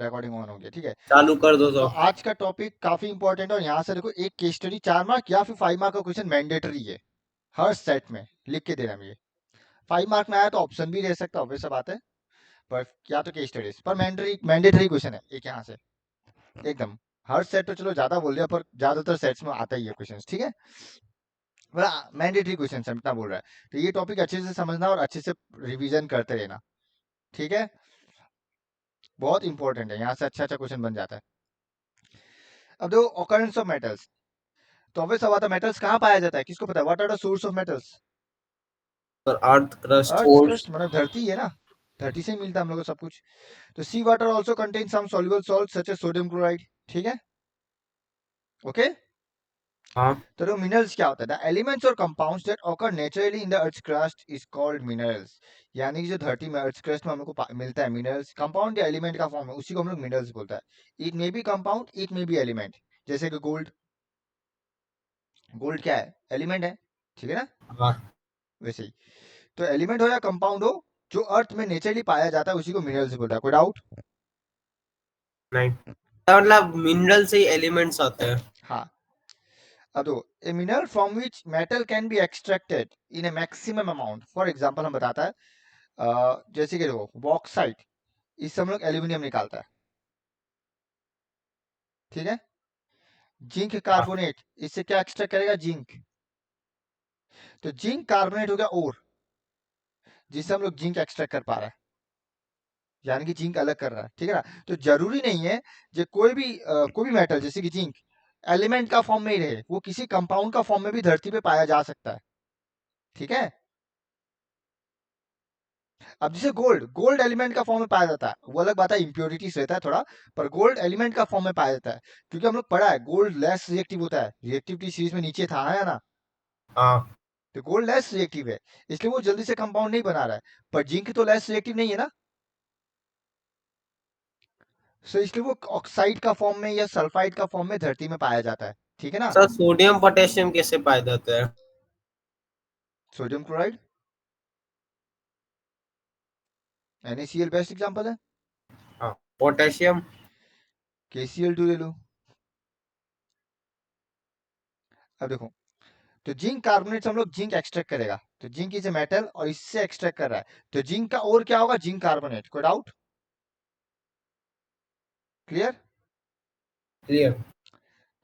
Recording on हो गया, ठीक है। चालू कर दो तो तो। आज का टॉपिक काफी इंपॉर्टेंट है और यहाँ से देखो एक केस स्टडी 4 मार्क या फिर 5 मार्क का क्वेश्चन मैंडेटरी है हर सेट में, लिख के देना मुझे। 5 मार्क में आया तो ऑप्शन भी रह सकता है, ऑब्वियस सा बात है, पर क्या तो केस स्टडीज पर मैंडेटरी क्वेश्चन है एक यहाँ से एकदम। हर सेट तो चलो ज्यादा बोल दिया, पर ज्यादातर सेट्स में आता ही है क्वेश्चन, ठीक है। बड़ा मैंडेटरी क्वेश्चन है, इतना बोल रहा है। तो ये टॉपिक अच्छे से समझना और अच्छे से रिवीजन करते रहना, ठीक है। बहुत इंपॉर्टेंट है, यहाँ से अच्छा अच्छा क्वेश्चन बन जाता है। अब देखो ऑकरेंस ऑफ मेटल्स, तो ऑब्वियस सा बात है, मेटल्स कहाँ पाया जाता है, किसको पता है? What are the source of metals? पर अर्थ क्रस्ट। अर्थ क्रस्ट, मतलब धरती है ना, धरती से ही मिलता है हम लोग को सब कुछ। तो sea water also contain some soluble salt such as sodium chloride, ठीक है, ओके। हाँ। तो मिनरल्स क्या होता है? द एलिमेंट्स और compounds that occur naturally in the earth crust is called minerals. यानी कि जो धरती में अर्थ क्रस्ट में हमको मिलता है मिनरल्स, कंपाउंड या एलिमेंट का फॉर्म है, उसी को हम लोग मिनरल्स बोलता है। It may be compound, it may be element. जैसे कि गोल्ड, गोल्ड क्या है? एलिमेंट है, ठीक है ना, हाँ। वैसे ही। तो एलिमेंट हो या कंपाउंड हो, जो अर्थ में नेचुरली पाया जाता है उसी को मिनरल्स बोलता है। कोई डाउट? नहीं, मतलब मिनरल से ही एलिमेंट्स आते हैं। हाँ। अब देखो, a mineral from which metal can be extracted in A maximum amount, for example हम बताता है, जैसे कि देखो बॉक्साइट, इससे हम लोग एल्यूमिनियम निकालता है, ठीक है। जिंक हाँ। कार्बोनेट, इससे क्या एक्सट्रैक्ट करेगा? जिंक। तो जिंक कार्बोनेट हो गया और, जिससे हम लोग जिंक एक्सट्रैक्ट कर पा रहे हैं, यानी कि जिंक अलग कर रहा है, ठीक है ना। तो जरूरी नहीं है जो कोई भी मेटल जैसे कि जिंक एलिमेंट का फॉर्म में ही रहे, वो किसी कंपाउंड का फॉर्म में भी धरती पे पाया जा सकता है, ठीक है। अब जैसे गोल्ड, गोल्ड एलिमेंट का फॉर्म में पाया जाता है, वो अलग बात है, इंप्योरिटीज रहता है थोड़ा, पर गोल्ड एलिमेंट का फॉर्म में पाया जाता है। क्योंकि हम लोग पढ़ा है गोल्ड लेस रिएक्टिव होता है, रिएक्टिविटी सीरीज में नीचे था है ना। हाँ। तो गोल्ड लेस रिएक्टिव है, इसलिए वो जल्दी से कंपाउंड नहीं बना रहा है। पर जिंक तो लेस रिएक्टिव नहीं है ना, सो इसलिए वो ऑक्साइड का फॉर्म में या सल्फाइड का फॉर्म में धरती में पाया जाता है, ठीक है ना। सर सोडियम पोटेशियम कैसे पाए जाते हैं? Sodium chloride, NaCl best example है। हाँ, पोटेशियम। KCl2 ले लो। अब देखो, तो जिंक कार्बोनेट से हम लोग जिंक एक्सट्रैक्ट करेगा, तो जिंक इज ए मेटल और इससे एक्सट्रैक्ट कर रहा है, तो जिंक का और क्या होगा? Zinc carbonate. कोई डाउट? क्लियर? क्लियर।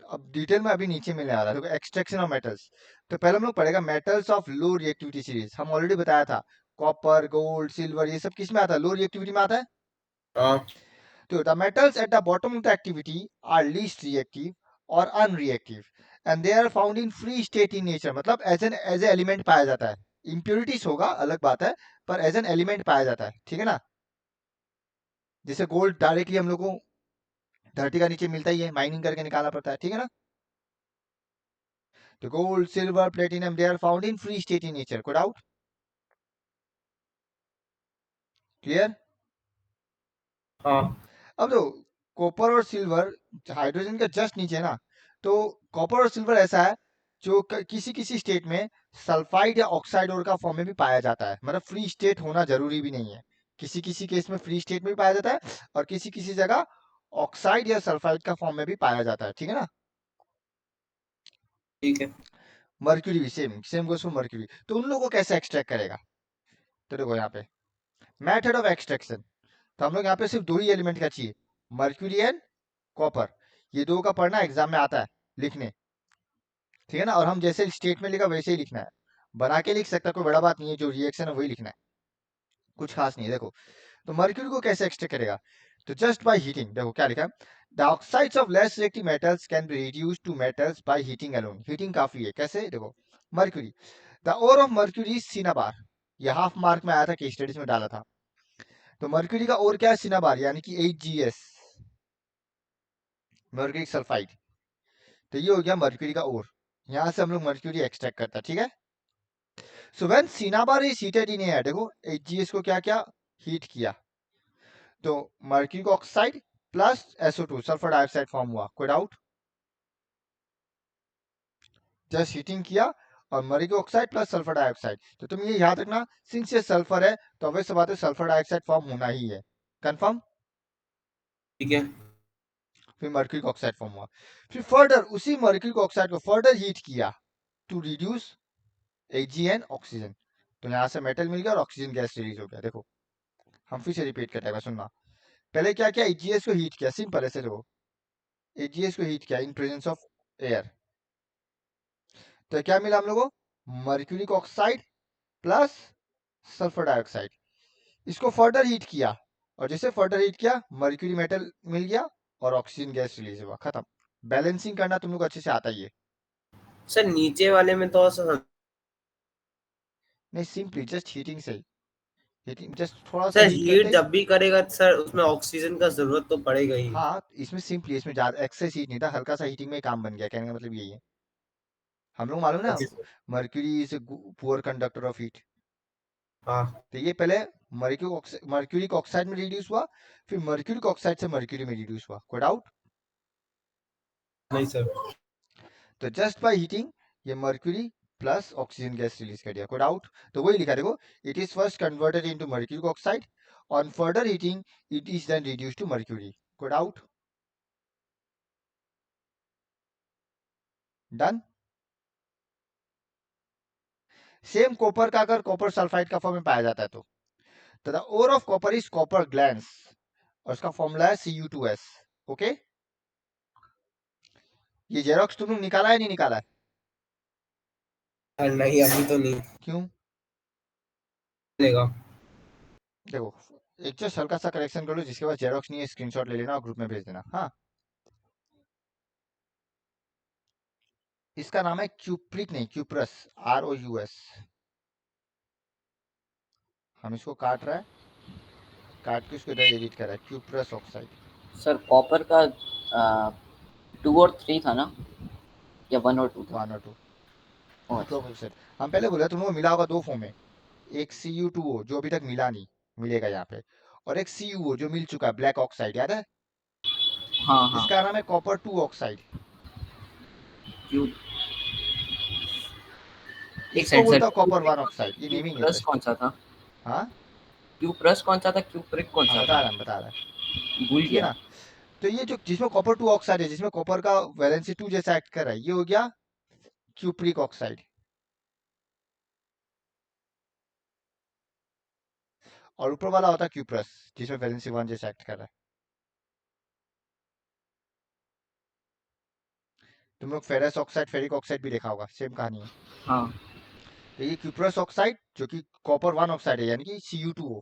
अब डिटेल में अभी नीचे मिलने आ रहा है, देखो एक्सट्रैक्शन ऑफ मेटल्स। तो पहले हम लोग पढ़ेगा metals of low reactivity series, हम ऑलरेडी बताया था, कॉपर गोल्ड सिल्वर ये सब किस में आता है? लो रिएक्टिविटी में आता है। हाँ। तो the metals at the bottom of the activity are least reactive or unreactive and they are found in free state in nature, मतलब एज ए एलिमेंट पाया जाता है। इम्प्योरिटीज होगा अलग बात है, पर एज एन एलिमेंट पाया जाता है, ठीक है ना। जैसे गोल्ड डायरेक्टली हम लोग को धरती का नीचे मिलता ही है, माइनिंग करके निकालना पड़ता है, ठीक है ना। तो gold silver platinum they are found in free state in nature. कोई डाउट? क्लियर? हाँ। अब तो कॉपर और सिल्वर हाइड्रोजन का जस्ट नीचे ना, तो कॉपर और सिल्वर ऐसा है जो किसी किसी स्टेट में सल्फाइड या ऑक्साइड और का फॉर्म में भी पाया जाता है, मतलब फ्री स्टेट होना जरूरी भी नहीं है। किसी किसी केस में फ्री स्टेट में भी पाया जाता है और किसी किसी जगह ऑक्साइड या सल्फाइड का फॉर्म में भी पाया जाता है, ठीक है ना। ठीक है। मर्क्यूरी भी same same goes for mercury. तो उन लोगों को कैसे एक्सट्रैक्ट करेगा? तो देखो यहाँ पे मेथड ऑफ एक्सट्रैक्शन, तो हम लोग यहाँ पे सिर्फ दो ही एलिमेंट का चाहिए, मर्क्यूरी एंड कॉपर। ये दो का पढ़ना एग्जाम में आता है लिखने, ठीक है ना। और हम जैसे स्टेट में लिखा वैसे ही लिखना है, बना के लिख सकता, कोई बड़ा बात नहीं है, जो रिएक्शन है वही लिखना है, कुछ खास नहीं है। देखो, तो मर्क्यूरी को कैसे एक्सट्रैक्ट करेगा? तो जस्ट बाय हीटिंग, देखो क्या लिखा है, the oxides of less reactive metals can be reduced to metals by heating alone. Heating काफी है, कैसे? देखो mercury, the ore of mercury cinnabar, ये हाफ मार्क में आया था, केस स्टडीज में डाला था। तो मर्क्यूरी का और क्या है? सिनाबार, यानी कि HGS, मर्क्यूरिक सल्फाइड। तो ये हो गया मर्क्यूरी का ओर, यहां से हम लोग मर्क्यूरी एक्सट्रैक्ट करता है, ठीक है। So when cinnabar is heated in air, देखो HGS को क्या क्या हीट किया, तो mercuric oxide plus SO2 sulphur dioxide form हुआ। कोई डाउट? जस्ट हीटिंग किया और mercuric oxide plus sulphur dioxide, तो तुम ये याद रखना, सिंस ये सल्फर है तो वैसे बात है सल्फर डाइऑक्साइड फॉर्म होना ही है, कंफर्म। ठीक है। फिर मर्क्यूरिक ऑक्साइड फॉर्म हुआ, फिर फर्दर उसी मर्क्यूरिक ऑक्साइड को फर्दर हीट किया टू रिड्यूस एजीएन ऑक्सीजन, तो यहाँ से मेटल मिल गया और ऑक्सीजन गैस रिलीज हो गया। देखो हम फिर से रिपीट करते हैं, सुनना। पहले क्या किया, एजीएस को हीट किया, सिंपल ऐसे देखो, एजीएस को हीट किया इन प्रेजेंस ऑफ एयर, तो क्या मिला हम लोगों को, mercuric oxide plus sulphur dioxide. इसको फर्दर हीट किया और जैसे फर्दर हीट किया मर्क्यूरी मेटल मिल गया और ऑक्सीजन गैस रिलीज हुआ, खत्म। बैलेंसिंग करना तुम लोग अच्छे से आता ही है। सर नीचे वाले में तो नहीं, सिंपली जस्ट हीटिंग से, हीटिंग जस्ट थोड़ा सा सर हीट हीट करते ही। जब भी करेगा सर उसमें ऑक्सीजन का जरूरत तो पड़ेगा ही। हाँ, इसमें सिंपली, इसमें ज्यादा एक्सेस हीट नहीं था, हल्का सा हीटिंग में काम बन गया, कहने का मतलब यही है। हम लोग मालूम ना, okay sir. Mercury is poor conductor of heat, हाँ। तो ये पहले मर्क्यूरिक ऑक्साइड में रिड्यूस हुआ, फिर मर्क्यूरिक ऑक्साइड से मर्क्यूरी में रिड्यूस हुआ, कोई डाउट? नहीं सर। तो जस्ट बाय हीटिंग ये mercury plus oxygen gas release कर दिया, कोई डाउट? तो वही लिखा देखो, it is first converted into mercuric oxide, on further heating it is then reduced to mercury, कोई डाउट? डन। सेम कॉपर का अगर कॉपर सल्फाइड का फॉर्म में पाया जाता है तो the ore of copper is copper glance, और उसका फॉर्मूला है Cu2S। ओके, ये जेरोक्स तुमने निकाला है नहीं निकाला है? नहीं अभी तो नहीं क्यों? मिलेगा। देखो, एक जस्ट हल्का सा करेक्शन कर लो, जिसके पास जेरोक्स नहीं है स्क्रीनशॉट ले लेना और ग्रुप में भेज देना। हाँ, इसका नाम है क्यूप्रिक, नहीं क्यूप्रस, ROUS। हम इसको काट रहा है, काट के उसको इधर एडिट कर रहा है, क्यूप्रस ऑक्साइड। सर कॉपर का 2 और 3 था ना, या 1 और 2 था? 1 और 2 ओह अच्छा। हम पहले बोले तुम लोग मिला होगा दो फॉर्म में, एक Cu2O जो अभी तक मिला नहीं, मिलेगा यहाँ पे, और एक CuO जो मिल चुका है, ब्लैक ऑक्साइड, याद है? हाँ हाँ। इसका नाम है कॉपर 2 ऑक्साइड। क्यू एक इसको सेकंड सर, बोलता हूँ कॉपर 1 ऑक्साइड, ये क्यू नेमिंग है प्लस जस्ट। कौन सा था? हाँ क्यू प्लस कौन सा था, क्यू प्रिक कौन हाँ, सा बता था? रहा है, बता रहा है, भूल ठीक है गया। ना? तो ये जो जिसमें कॉपर 2 ऑक्साइड है, जिसमें कॉपर का वैलेंसी 2 जैसा एक्ट कर रहा है, ये हो गया क्यूप्रिक ऑक्साइड। और ऊपर वाला होता है क्यूप्रस, जिसमें वैलेंसी 1 जैसा एक्ट कर रहा है। तुम लोग फेरस ऑक्साइड, फेरिक ऑक्साइड भी देखा होगा, सेम कहानी है। हाँ तो ये क्यूप्रस ऑक्साइड जो कि कॉपर 1 ऑक्साइड है, यानी कि Cu2O।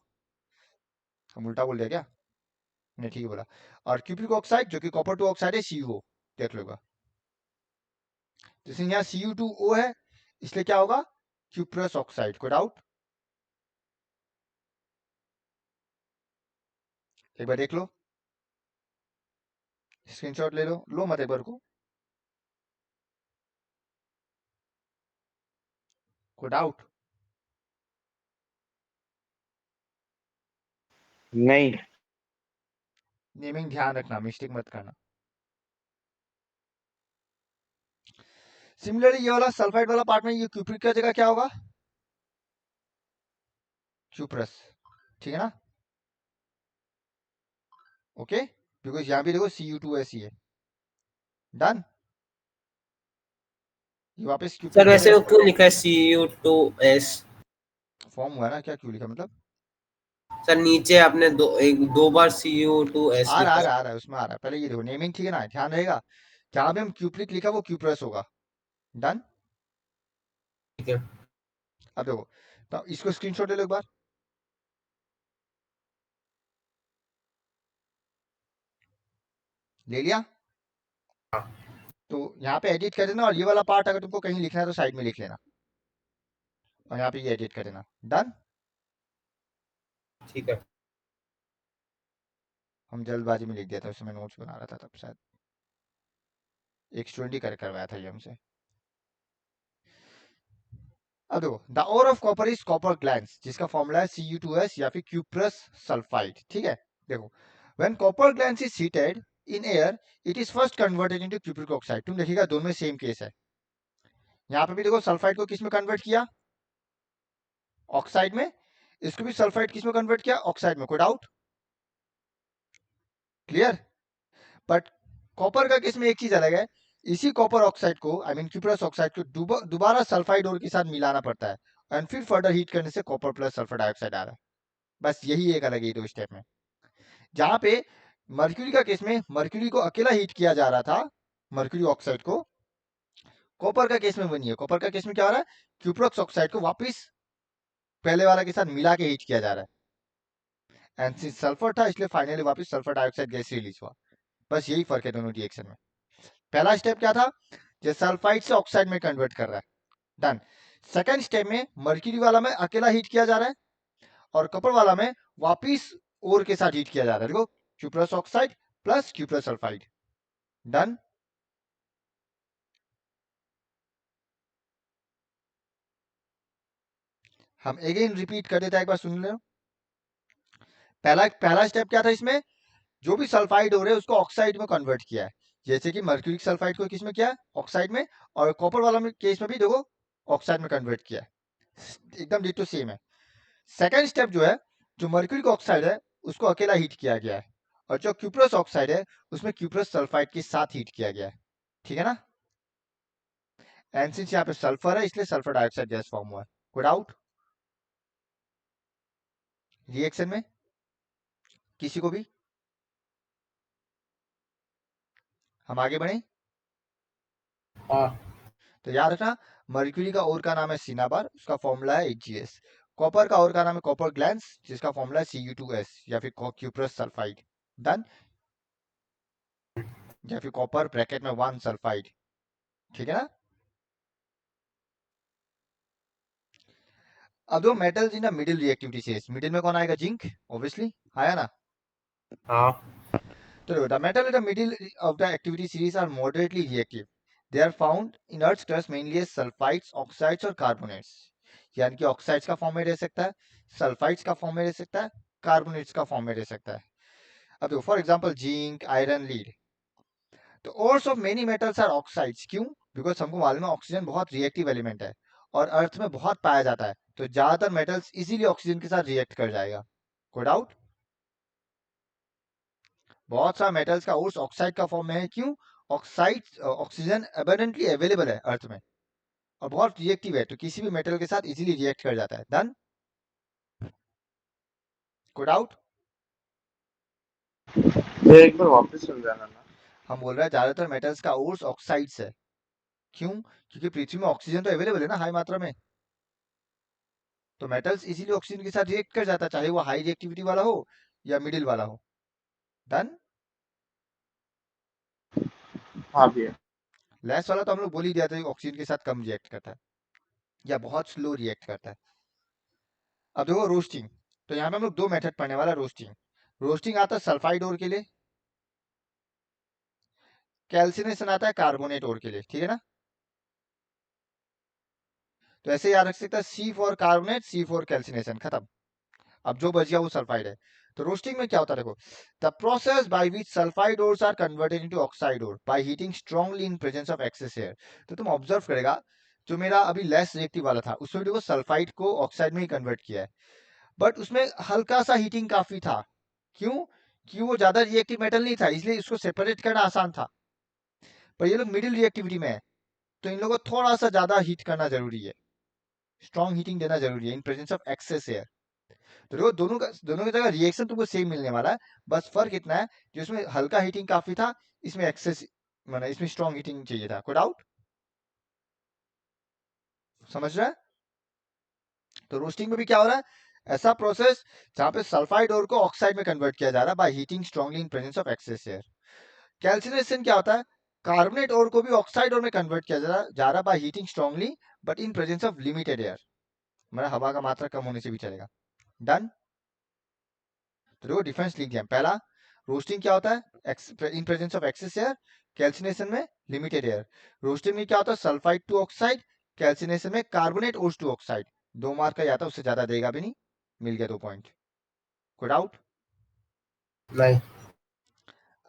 हम उल्टा बोल दिया क्या? नहीं, ठीक है बोला। और क्यूप्रिक ऑक्साइड जो कि कॉपर 2 ऑक्साइड है, CuO, देख लो। जैसे यहाँ Cu2O है, इसलिए क्या होगा, क्यूप्रस ऑक्साइड, कोई डाउट? एक बार देख लो, स्क्रीनशॉट ले लो, लो मत एक बार को, कोई डाउट? नहीं। नेमिंग ध्यान रखना, मिस्टेक मत करना। सिमिलरली ये वाला सल्फाइड वाला पार्ट में ये क्यूप्रिक का जगह क्या होगा, क्यूप्रस, ठीक है ना? ओके, बिकॉज यहाँ भी देखो Cu2S ही है। डन। ये वापस सर क्यूप्रिक वैसे में वो क्यों लिखा है Cu2S? फॉर्म हुआ ना, क्या क्यों लिखा मतलब? सर नीचे आपने दो बार Cu2S आ रहा लिखा आ है। रहा आ रहा है, उसमें आ रहा है। पहले ये देखो नेमिंग, ठीक है ना, ध्यान रहेगा, जहां भी हम क्यूप्रिक लिखा वो क्यूप्रस होगा। डन। ठीक है। अब देखो, तो इसको स्क्रीनशॉट ले लो एक बार, ले लिया? हाँ। तो यहाँ पे एडिट कर देना, और ये वाला पार्ट अगर तुमको कहीं लिखना है तो साइड में लिख लेना, और यहाँ पे ये एडिट कर देना। डन। ठीक है। हम जल्दबाजी में लिख दिया था, उस समय नोट्स बना रहा था तब, शायद एक स्टूडेंट ही कर करवाया था ये हमसे। अब देखो, the ore of copper is copper glance, जिसका फॉर्मूला है Cu2S या फिर क्यूप्रस सल्फाइड, ठीक है? देखो, when copper glance is heated in air it is first converted into cupric oxide. तुम देखिएगा दोनों में सेम केस है। यहाँ पे भी देखो सल्फाइड को किस में कन्वर्ट किया, ऑक्साइड में, इसको भी सल्फाइड किस में कन्वर्ट किया, ऑक्साइड में, कोई डाउट? क्लियर? बट कॉपर का केस में एक चीज अलग है, इसी कॉपर ऑक्साइड को आई मीन क्यूप्रस ऑक्साइड को दोबारा सल्फाइड ओर के साथ मिलाना पड़ता है एंड फिर फर्दर हीट करने से कॉपर प्लस सल्फर डाइऑक्साइड आ रहा है। बस यही एक अलग है दो स्टेप में। जहां पे मर्क्यूरी का केस में मर्क्यूरी को अकेला हीट किया जा रहा था, मर्क्यूरी ऑक्साइड को, कॉपर का केस में वो नहीं है। कॉपर का केस में क्या हो रहा है, क्यूप्रस ऑक्साइड को वापिस पहले वाला के साथ मिला के हीट किया जा रहा है एंड सिंस सल्फर था इसलिए फाइनली वापस सल्फर डाइऑक्साइड गैस रिलीज हुआ। बस यही फर्क है दोनों रिएक्शन में। पहला स्टेप क्या था, जो सल्फाइड से ऑक्साइड में कन्वर्ट कर रहा है, डन। सेकंड स्टेप में मर्क्यूरी वाला में अकेला हीट किया जा रहा है और कॉपर वाला में वापिस ओर के साथ हीट किया जा रहा है। देखो cuprous oxide plus cuprous sulphide, done. हम अगेन रिपीट कर देते हैं, एक बार सुन लो। पहला स्टेप क्या था इसमें, जो भी सल्फाइड हो रहे है उसको ऑक्साइड में कन्वर्ट किया है, जैसे कि मर्क्यूरिक सल्फाइड को किसमें किया है, ऑक्साइड में, और कॉपर वाला में केस में भी देखो ऑक्साइड में कन्वर्ट किया है, एकदम डिटो सेम है। सेकंड स्टेप जो है, जो मर्क्यूरिक ऑक्साइड है उसको अकेला हीट किया गया है और जो क्यूप्रस ऑक्साइड है उसमें क्यूप्रस सल्फाइड के साथ हीट किया गया है, ठीक है ना। एंड सिंस यहाँ पे सल्फर है इसलिए सल्फर डाइऑक्साइड गैस फॉर्म हुआ है। कोई डाउट रिएक्शन में किसी को भी? हम आगे बढ़े। हाँ तो याद रखना, मर्क्यूरी का और का नाम है सिनाबार, उसका फॉर्मूला है HgS। कॉपर का और का नाम है कॉपर ग्लैंस, जिसका फॉर्मूला है Cu2S या फिर क्यूप्रस सल्फाइड, डन। या फिर कॉपर ब्रैकेट में 1 सल्फाइड, ठीक है ना। अब दो metals in middle reactivity series, middle में कौन आएगा, जिंक, ऑब्वियसली आया ना। हाँ तो the metal in the middle of the activity series are moderately reactive, they are found in earth crust mainly as sulphides, oxides और कार्बोनेट्स। यानी कि ऑक्साइड्स का फॉर्म में रह सकता है, सल्फाइड्स का फॉर्म में रह सकता है, कार्बोनेट्स का फॉर्म में रह सकता है। अब देखो for example zinc, iron, lead. तो ores of many metals are oxides, क्यों? बिकॉज हमको मालूम है ऑक्सीजन बहुत रिएक्टिव एलिमेंट है और अर्थ में बहुत पाया जाता है, तो ज्यादातर मेटल्स इजीली ऑक्सीजन के साथ रिएक्ट कर जाएगा। कोई डाउट? बहुत सारे मेटल्स का ओर्स ऑक्साइड का फॉर्म में है, क्यों? ऑक्साइड ऑक्सीजन एबंडेंटली अवेलेबल है अर्थ में और बहुत रिएक्टिव है, तो किसी भी मेटल के साथ इजीली रिएक्ट कर जाता है, डन। कोई डाउट? ये एक बार वापस सुन जाना ना। हम बोल रहे हैं ज्यादातर मेटल्स का ओर्स ऑक्साइड्स है, क्यों? क्योंकि पृथ्वी में ऑक्सीजन तो अवेलेबल है ना हाई मात्रा में, तो मेटल्स इजीली ऑक्सीजन के साथ रिएक्ट कर जाता है, चाहे वो हाई रिएक्टिविटी वाला हो या मिडिल वाला हो, डन। हाँ भैया। लेस वाला तो हम लोग बोल ही दिया था, ऑक्सीजन के साथ कम रिएक्ट करता है या बहुत स्लो रिएक्ट करता है। अब देखो रोस्टिंग, तो यहाँ पे हम लोग दो मेथड पढ़ने वाला। रोस्टिंग आता है सल्फाइड ओर के लिए, कैल्सिनेशन आता है कार्बोनेट ओर के लिए, ठीक है ना। तो ऐसे याद रख सकता है, C for carbonate, C for calcination, खत्म। अब जो बच गया वो सल्फाइड है। तो रोस्टिंग में क्या होता है, देखो the process by which sulphide ores are converted into oxide or by heating strongly in presence of excess air. तो तुम ऑब्जर्व करेगा, जो मेरा अभी लेस रिएक्टिव वाला था उसमें देखो सल्फाइड को ऑक्साइड में ही कन्वर्ट किया है, बट उसमें हल्का सा हीटिंग काफी था, क्यों? कि वो ज्यादा रिएक्टिव मेटल नहीं था इसलिए इसको सेपरेट करना आसान था। पर ये लोग मिडिल रिएक्टिविटी में है, तो इन लोगों को थोड़ा सा ज्यादा हीट करना जरूरी है, स्ट्रॉन्ग हीटिंग देना जरूरी है in presence of excess air. तो देखो दोनों की जगह रिएक्शन तुमको सेम मिलने वाला है, बस फर्क इतना है कि उसमें हल्का हीटिंग काफी था, इसमें एक्सेस माना इसमें स्ट्रॉन्ग हीटिंग चाहिए था। कोई डाउट? समझ रहा है? तो रोस्टिंग में भी क्या हो रहा है, ऐसा प्रोसेस जहां पे सल्फाइड ओर को ऑक्साइड में कन्वर्ट किया जा रहा है by heating strongly in presence of excess air. Calcination क्या होता है, कार्बोनेट ओर को भी ऑक्साइड ओर में कन्वर्ट किया जा रहा है by heating strongly but in presence of limited air, मतलब हवा का मात्रा कम होने से भी चलेगा, डन। तो देखो डिफरेंस लिख दिया। पहला रोस्टिंग क्या होता है, in presence of excess air, calcination में लिमिटेड एयर। रोस्टिंग में क्या होता है, सल्फाइड टू ऑक्साइड, कैल्सिनेशन में carbonate ores to oxide. 2 mark का आता है, उससे ज्यादा देगा भी नहीं, मिल गया 2 पॉइंट। कोई डाउट? नहीं।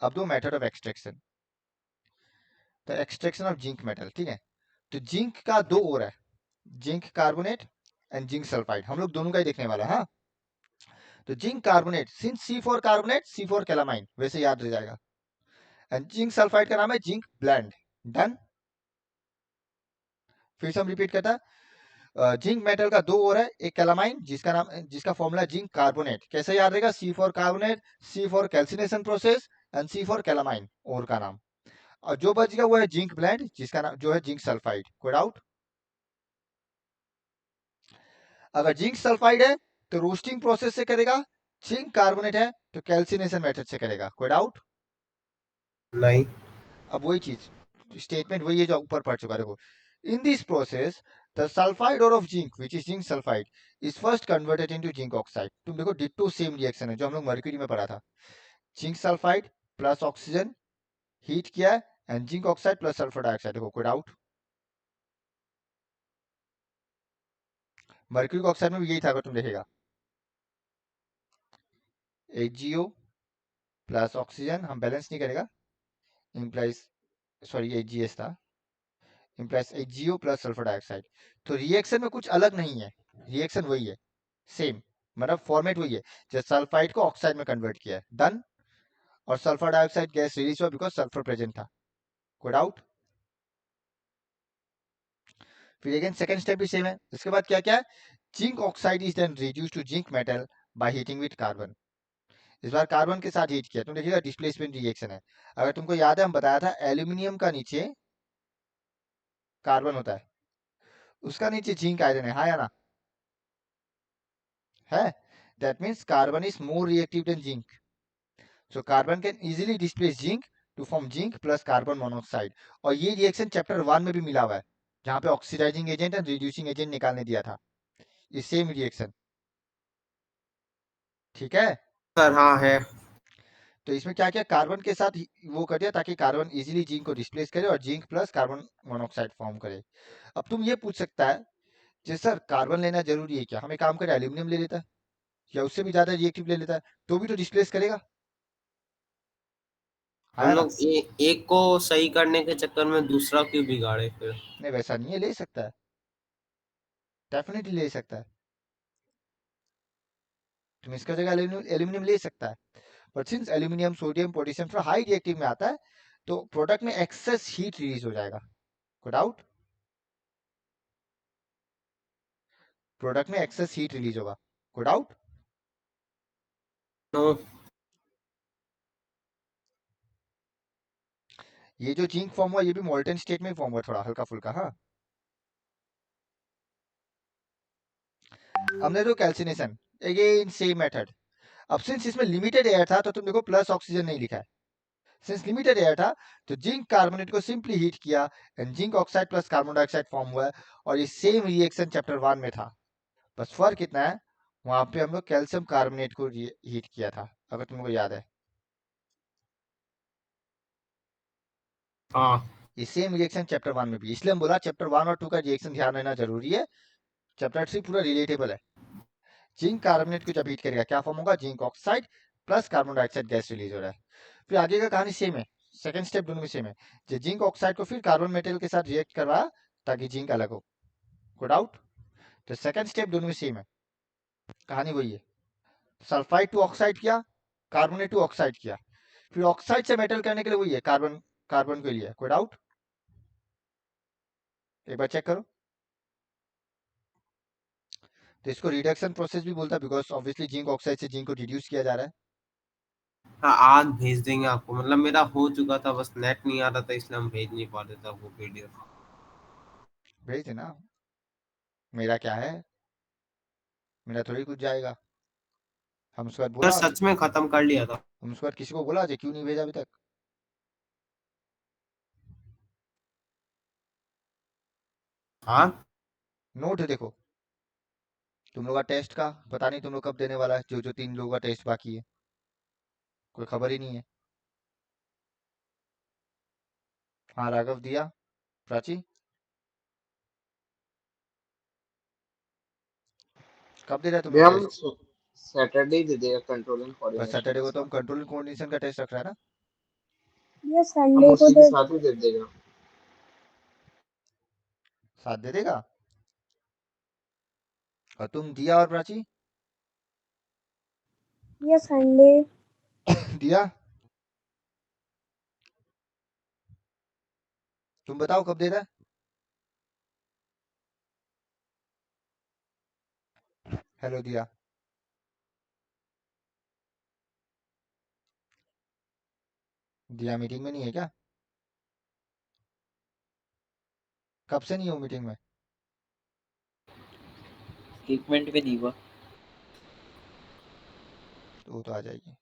अब दो मेथड ऑफ एक्सट्रैक्शन, तो एक्सट्रैक्शन ऑफ जिंक मेटल, ठीक है। तो जिंक का दो और है, zinc carbonate and zinc sulphide, हम लोग दोनों का ही देखने वाला है, हाँ। तो zinc carbonate, since C4 carbonate C4 calamine, वैसे याद रह जाएगा। एंड जिंक सल्फाइड का नाम है जिंक ब्लेंड। डन। फिर से हम रिपीट करता है, जिंक मेटल का दो और है, एक कैलामाइन जिसका फॉर्मूला जिंक कार्बोनेट। कैसे याद रहेगा? C4 carbonate, C4 calcination process and C4 calamine और का नाम। और जो बच गया वो है जिंक ब्लेंड जिसका नाम जो है जिंक सल्फाइड। कोई डाउट? अगर जिंक सल्फाइड है तो रोस्टिंग प्रोसेस से करेगा, जिंक कार्बोनेट है तो कैल्सिनेशन मेथड से करेगा। कोई डाउट? नहीं। अब वही चीज, स्टेटमेंट वही है जो ऊपर पढ़ चुका है। देखो, in this process the sulphide ore of zinc which is zinc sulphide is first converted into zinc oxide. तुम देखो डिट्टो सेम रिएक्शन है जो हम लोग मर्क्यूरी में पढ़ा था। Zinc sulphide plus oxygen heat किया है and zinc oxide plus sulphur dioxide. देखो कोई डाउट? मर्क्यूरी ऑक्साइड में भी यही था अगर तुम देखेगा, HgO प्लस ऑक्सीजन, हम बैलेंस नहीं करेगा, इम्प्लाइज सॉरी HGS था, implies HgO plus sulphur dioxide. तो रिएक्शन में कुछ अलग नहीं है, रिएक्शन वही है, सेम, मतलब फॉर्मेट वही है, जो सल्फाइड को ऑक्साइड में कन्वर्ट किया है। डन। और सल्फर डाइऑक्साइड गैस रिलीज हुआ बिकॉज सल्फर प्रेजेंट था। कोई डाउट? फिर अगेन सेकंड स्टेप भी सेम है। इसके बाद क्या क्या है? Zinc oxide is then reduce to zinc metal by heating with carbon. इस बार कार्बन के साथ हीट किया, तुम देखिएगा डिस्प्लेसमेंट रिएक्शन है। अगर तुमको याद है हम बताया था एल्यूमिनियम का नीचे कार्बन होता है, उसका नीचे जिंक आयरन है, हाँ या ना? है। That means carbon is more reactive than zinc, so carbon can easily displace zinc to form zinc plus carbon monoxide. और ये रिएक्शन चैप्टर 1 में भी मिला हुआ है, जहां पे oxidising agent and reducing agent निकालने दिया था, ये सेम रिएक्शन। ठीक है। सर हाँ है। तो इसमें क्या किया, कार्बन के साथ वो कर दिया ताकि कार्बन इजीली जिंक को डिस्प्लेस करे और zinc plus carbon monoxide form करे। अब तुम ये पूछ सकता है जी सर कार्बन लेना जरूरी है क्या? हम एक काम करें एल्यूमिनियम ले लेता है या उससे भी ज्यादा रिएक्टिव ले लेता है, तो भी तो डिस्प्लेस करेगा, हम है ना? लोग एक को सही करने के चक्कर में दूसरा क्यों बिगाड़े फिर? नहीं वैसा नहीं है, ले सकता है, डेफिनेटली ले सकता है। तुम इसका जगह एल्यूमिनियम ले सकता है, but since aluminium sodium potassium थोड़ा हाई रिएक्टिव में आता है तो प्रोडक्ट में एक्सेस हीट रिलीज हो जाएगा। कोई डाउट? प्रोडक्ट में एक्सेस हीट रिलीज होगा। कोई डाउट? नो। ये जो जिंक फॉर्म हुआ ये भी मोल्टन स्टेट में फॉर्म हुआ, थोड़ा हल्का फुल्का। हाँ, हमने तो कैल्सिनेशन, अगेन सेम मेथड। अब सिंस इसमें लिमिटेड एयर था तो तुम देखो प्लस ऑक्सीजन नहीं लिखा है, सिंस लिमिटेड एयर था तो जिंक कार्बोनेट को सिंपली हीट किया and zinc oxide plus carbon dioxide form हुआ है। और ये सेम रिएक्शन चैप्टर 1 में था, बस फर्क कितना है, वहां पे हम लोग कैल्शियम कार्बोनेट को हीट किया था, अगर तुमको याद है। हाँ। ये सेम रिएक्शन चैप्टर 1 में भी, इसलिए हम बोला चैप्टर 1 और 2 का रिएक्शन ध्यान रहना जरूरी है, चैप्टर 3 पूरा रिलेटेबल है। जिंक कार्बोनेट को जब हीट करेगा क्या फॉर्म होगा, zinc oxide plus carbon dioxide gas release हो रहा है। फिर आगे का कहानी सेम है, सेकंड स्टेप दोनों में सेम है, जो जिंक ऑक्साइड को फिर कार्बन मेटल के साथ रिएक्ट करवाया ताकि जिंक अलग हो। कोई डाउट? तो सेकंड स्टेप दोनों में सेम है, कहानी वही है। सल्फाइड टू ऑक्साइड किया, कार्बोनेट टू ऑक्साइड किया, फिर ऑक्साइड से मेटल करने के लिए वही है, कार्बन कार्बन के लिए। कोई डाउट? एक बार चेक करो। तो इसको रिडक्शन प्रोसेस भी बोलता है बिकॉज ऑब्वियसली जिंक ऑक्साइड से जिंक को रिड्यूस किया जा रहा है। हाँ, आज भेज देंगे आपको, मतलब मेरा हो चुका था, बस नेट नहीं आ रहा था इसलिए हम भेज नहीं पा रहे थे आपको पीडीएफ। भेज देना, मेरा क्या है, मेरा थोड़ी कुछ जाएगा। हम उसके बाद सर बोला, सच में खत्म कर लिया था। हम उसके बाद किसी को बोला जो क्यों नहीं भेजा अभी तक। हाँ। नोट देखो, तुम लोग का टेस्ट का पता नहीं तुम लोग कब देने वाला है, जो जो 3 लोगों का टेस्ट बाकी है, कोई खबर ही नहीं है। हाँ राघव दिया, प्राची कब दे रहा है तुम भैया लोग हम टेस्ट? सैटरडे दे देगा कंट्रोल एंड पर कोऑर्डिनेशन सैटरडे के को तो हम साथ। कंट्रोल कोऑर्डिनेशन का टेस्ट रख रहा है ना। ये हम संडे को उसी के दे साथ ही दे देगा। साथ दे देगा। और तुम दिया और प्राची दिया संडे। दिया तुम बताओ कब दे रहा है? हेलो दिया, दिया मीटिंग में नहीं है क्या? कब से नहीं हो मीटिंग में? 1 मिनट भी नहीं हुआ। तो वो तो आ जाएगी।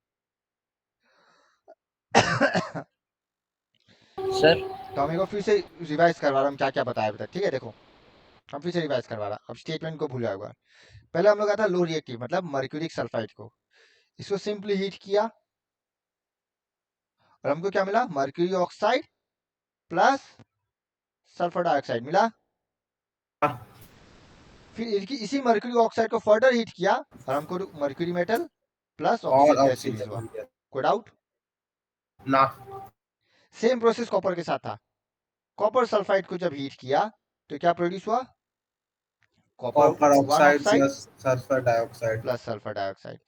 सर तो हम एक बार फिर से रिवाइज करवा रहा हूँ क्या क्या बताया अभी तक, ठीक है? देखो हम फिर से रिवाइज करवा रहा, अब स्टेटमेंट को भूला होगा। पहले हम लोग आता लो रिएक्टिव मतलब मर्क्यूरिक सल्फाइड को, इसको सिंपली हीट किया और हमको क्या मिला? Mercury oxide plus sulphur dioxide मिला। फिर इसी मर्क्यूरी ऑक्साइड को फर्दर हीट किया और हमको मर्क्यूरी मेटल प्लस और ऑक्सीजन गैस रिलीज ऑक्सीजन हुआ। मिल गया कोई डाउट? ना। सेम प्रोसेस कॉपर के साथ था। कॉपर सल्फाइड को जब हीट किया तो क्या प्रोड्यूस हुआ? Copper copper one oxide oxide plus sulphur dioxide. Plus sulphur dioxide.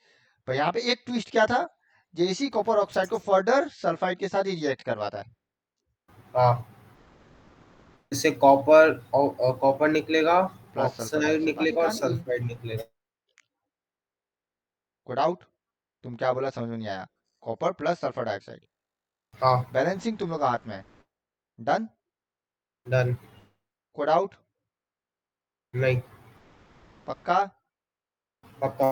पर यहाँ पे एक ट्विस्ट क्या था? जो इसी कॉपर ऑक्साइड को फर्दर सल्फाइड के साथ ही रिएक्ट करवाता है। हाँ, इससे कॉपर निकलेगा, प्लस सल्फर ऑक्साइड डाइऑक्साइड, बाकी निकलेगा और कहानी वही। सल्फाइड निकलेगा। कोई डाउट? तुम क्या बोला समझ में नहीं आया? कॉपर प्लस सल्फर डाइऑक्साइड, हाँ बैलेंसिंग तुम लोग का हाथ में है। डन? डन। कोई डाउट? नहीं पक्का? पक्का।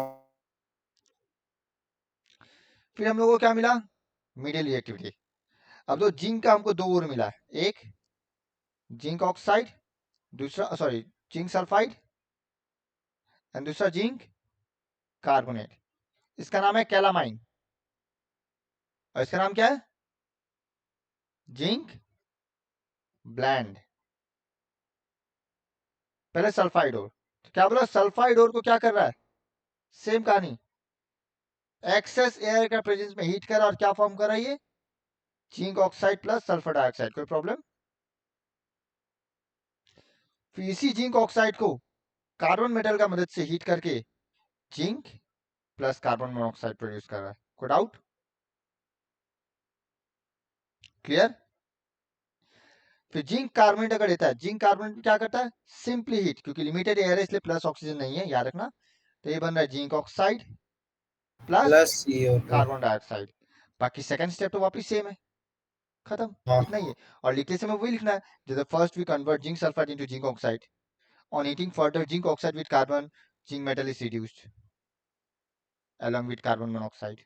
फिर हम लोगों को क्या मिला? Middle reactivity. अब तो जिंक का हमको दो और मिला है, एक जिंक ऑक्साइड, दूसरा सॉरी जिंक सल्फाइड एंड दूसरा जिंक कार्बोनेट। इसका नाम है कैलामाइन और इसका नाम क्या है? Zinc bland. पहले सल्फाइड ओर, तो क्या बोला? सल्फाइड ओर को क्या कर रहा है? सेम कहानी, एक्सेस एयर का प्रेजेंस में हीट कर रहा है और क्या फॉर्म कर रहा है? ये zinc oxide plus sulphur dioxide. कोई प्रॉब्लम? फिर इसी जिंक ऑक्साइड को कार्बन मेटल का मदद से हीट करके zinc plus carbon monoxide produce कर रहा है। कोई डाउट? क्लियर? फिर जिंक कार्बोनेट अगर लेता है, जिंक कार्बोनेट क्या करता है? सिंपली हीट, क्योंकि लिमिटेड एयर है इसलिए प्लस ऑक्सीजन नहीं है, याद रखना। तो ये बन रहा है zinc oxide plus plus CO2। Carbon dioxide. बाकी सेकंड स्टेप तो वापस सेम है, खत्म, हाँ इतना ही है। और लिखते समय वही लिखना है, जैसे first we convert zinc sulphide into zinc oxide, on heating further zinc oxide with carbon zinc metal is reduced along with carbon monoxide.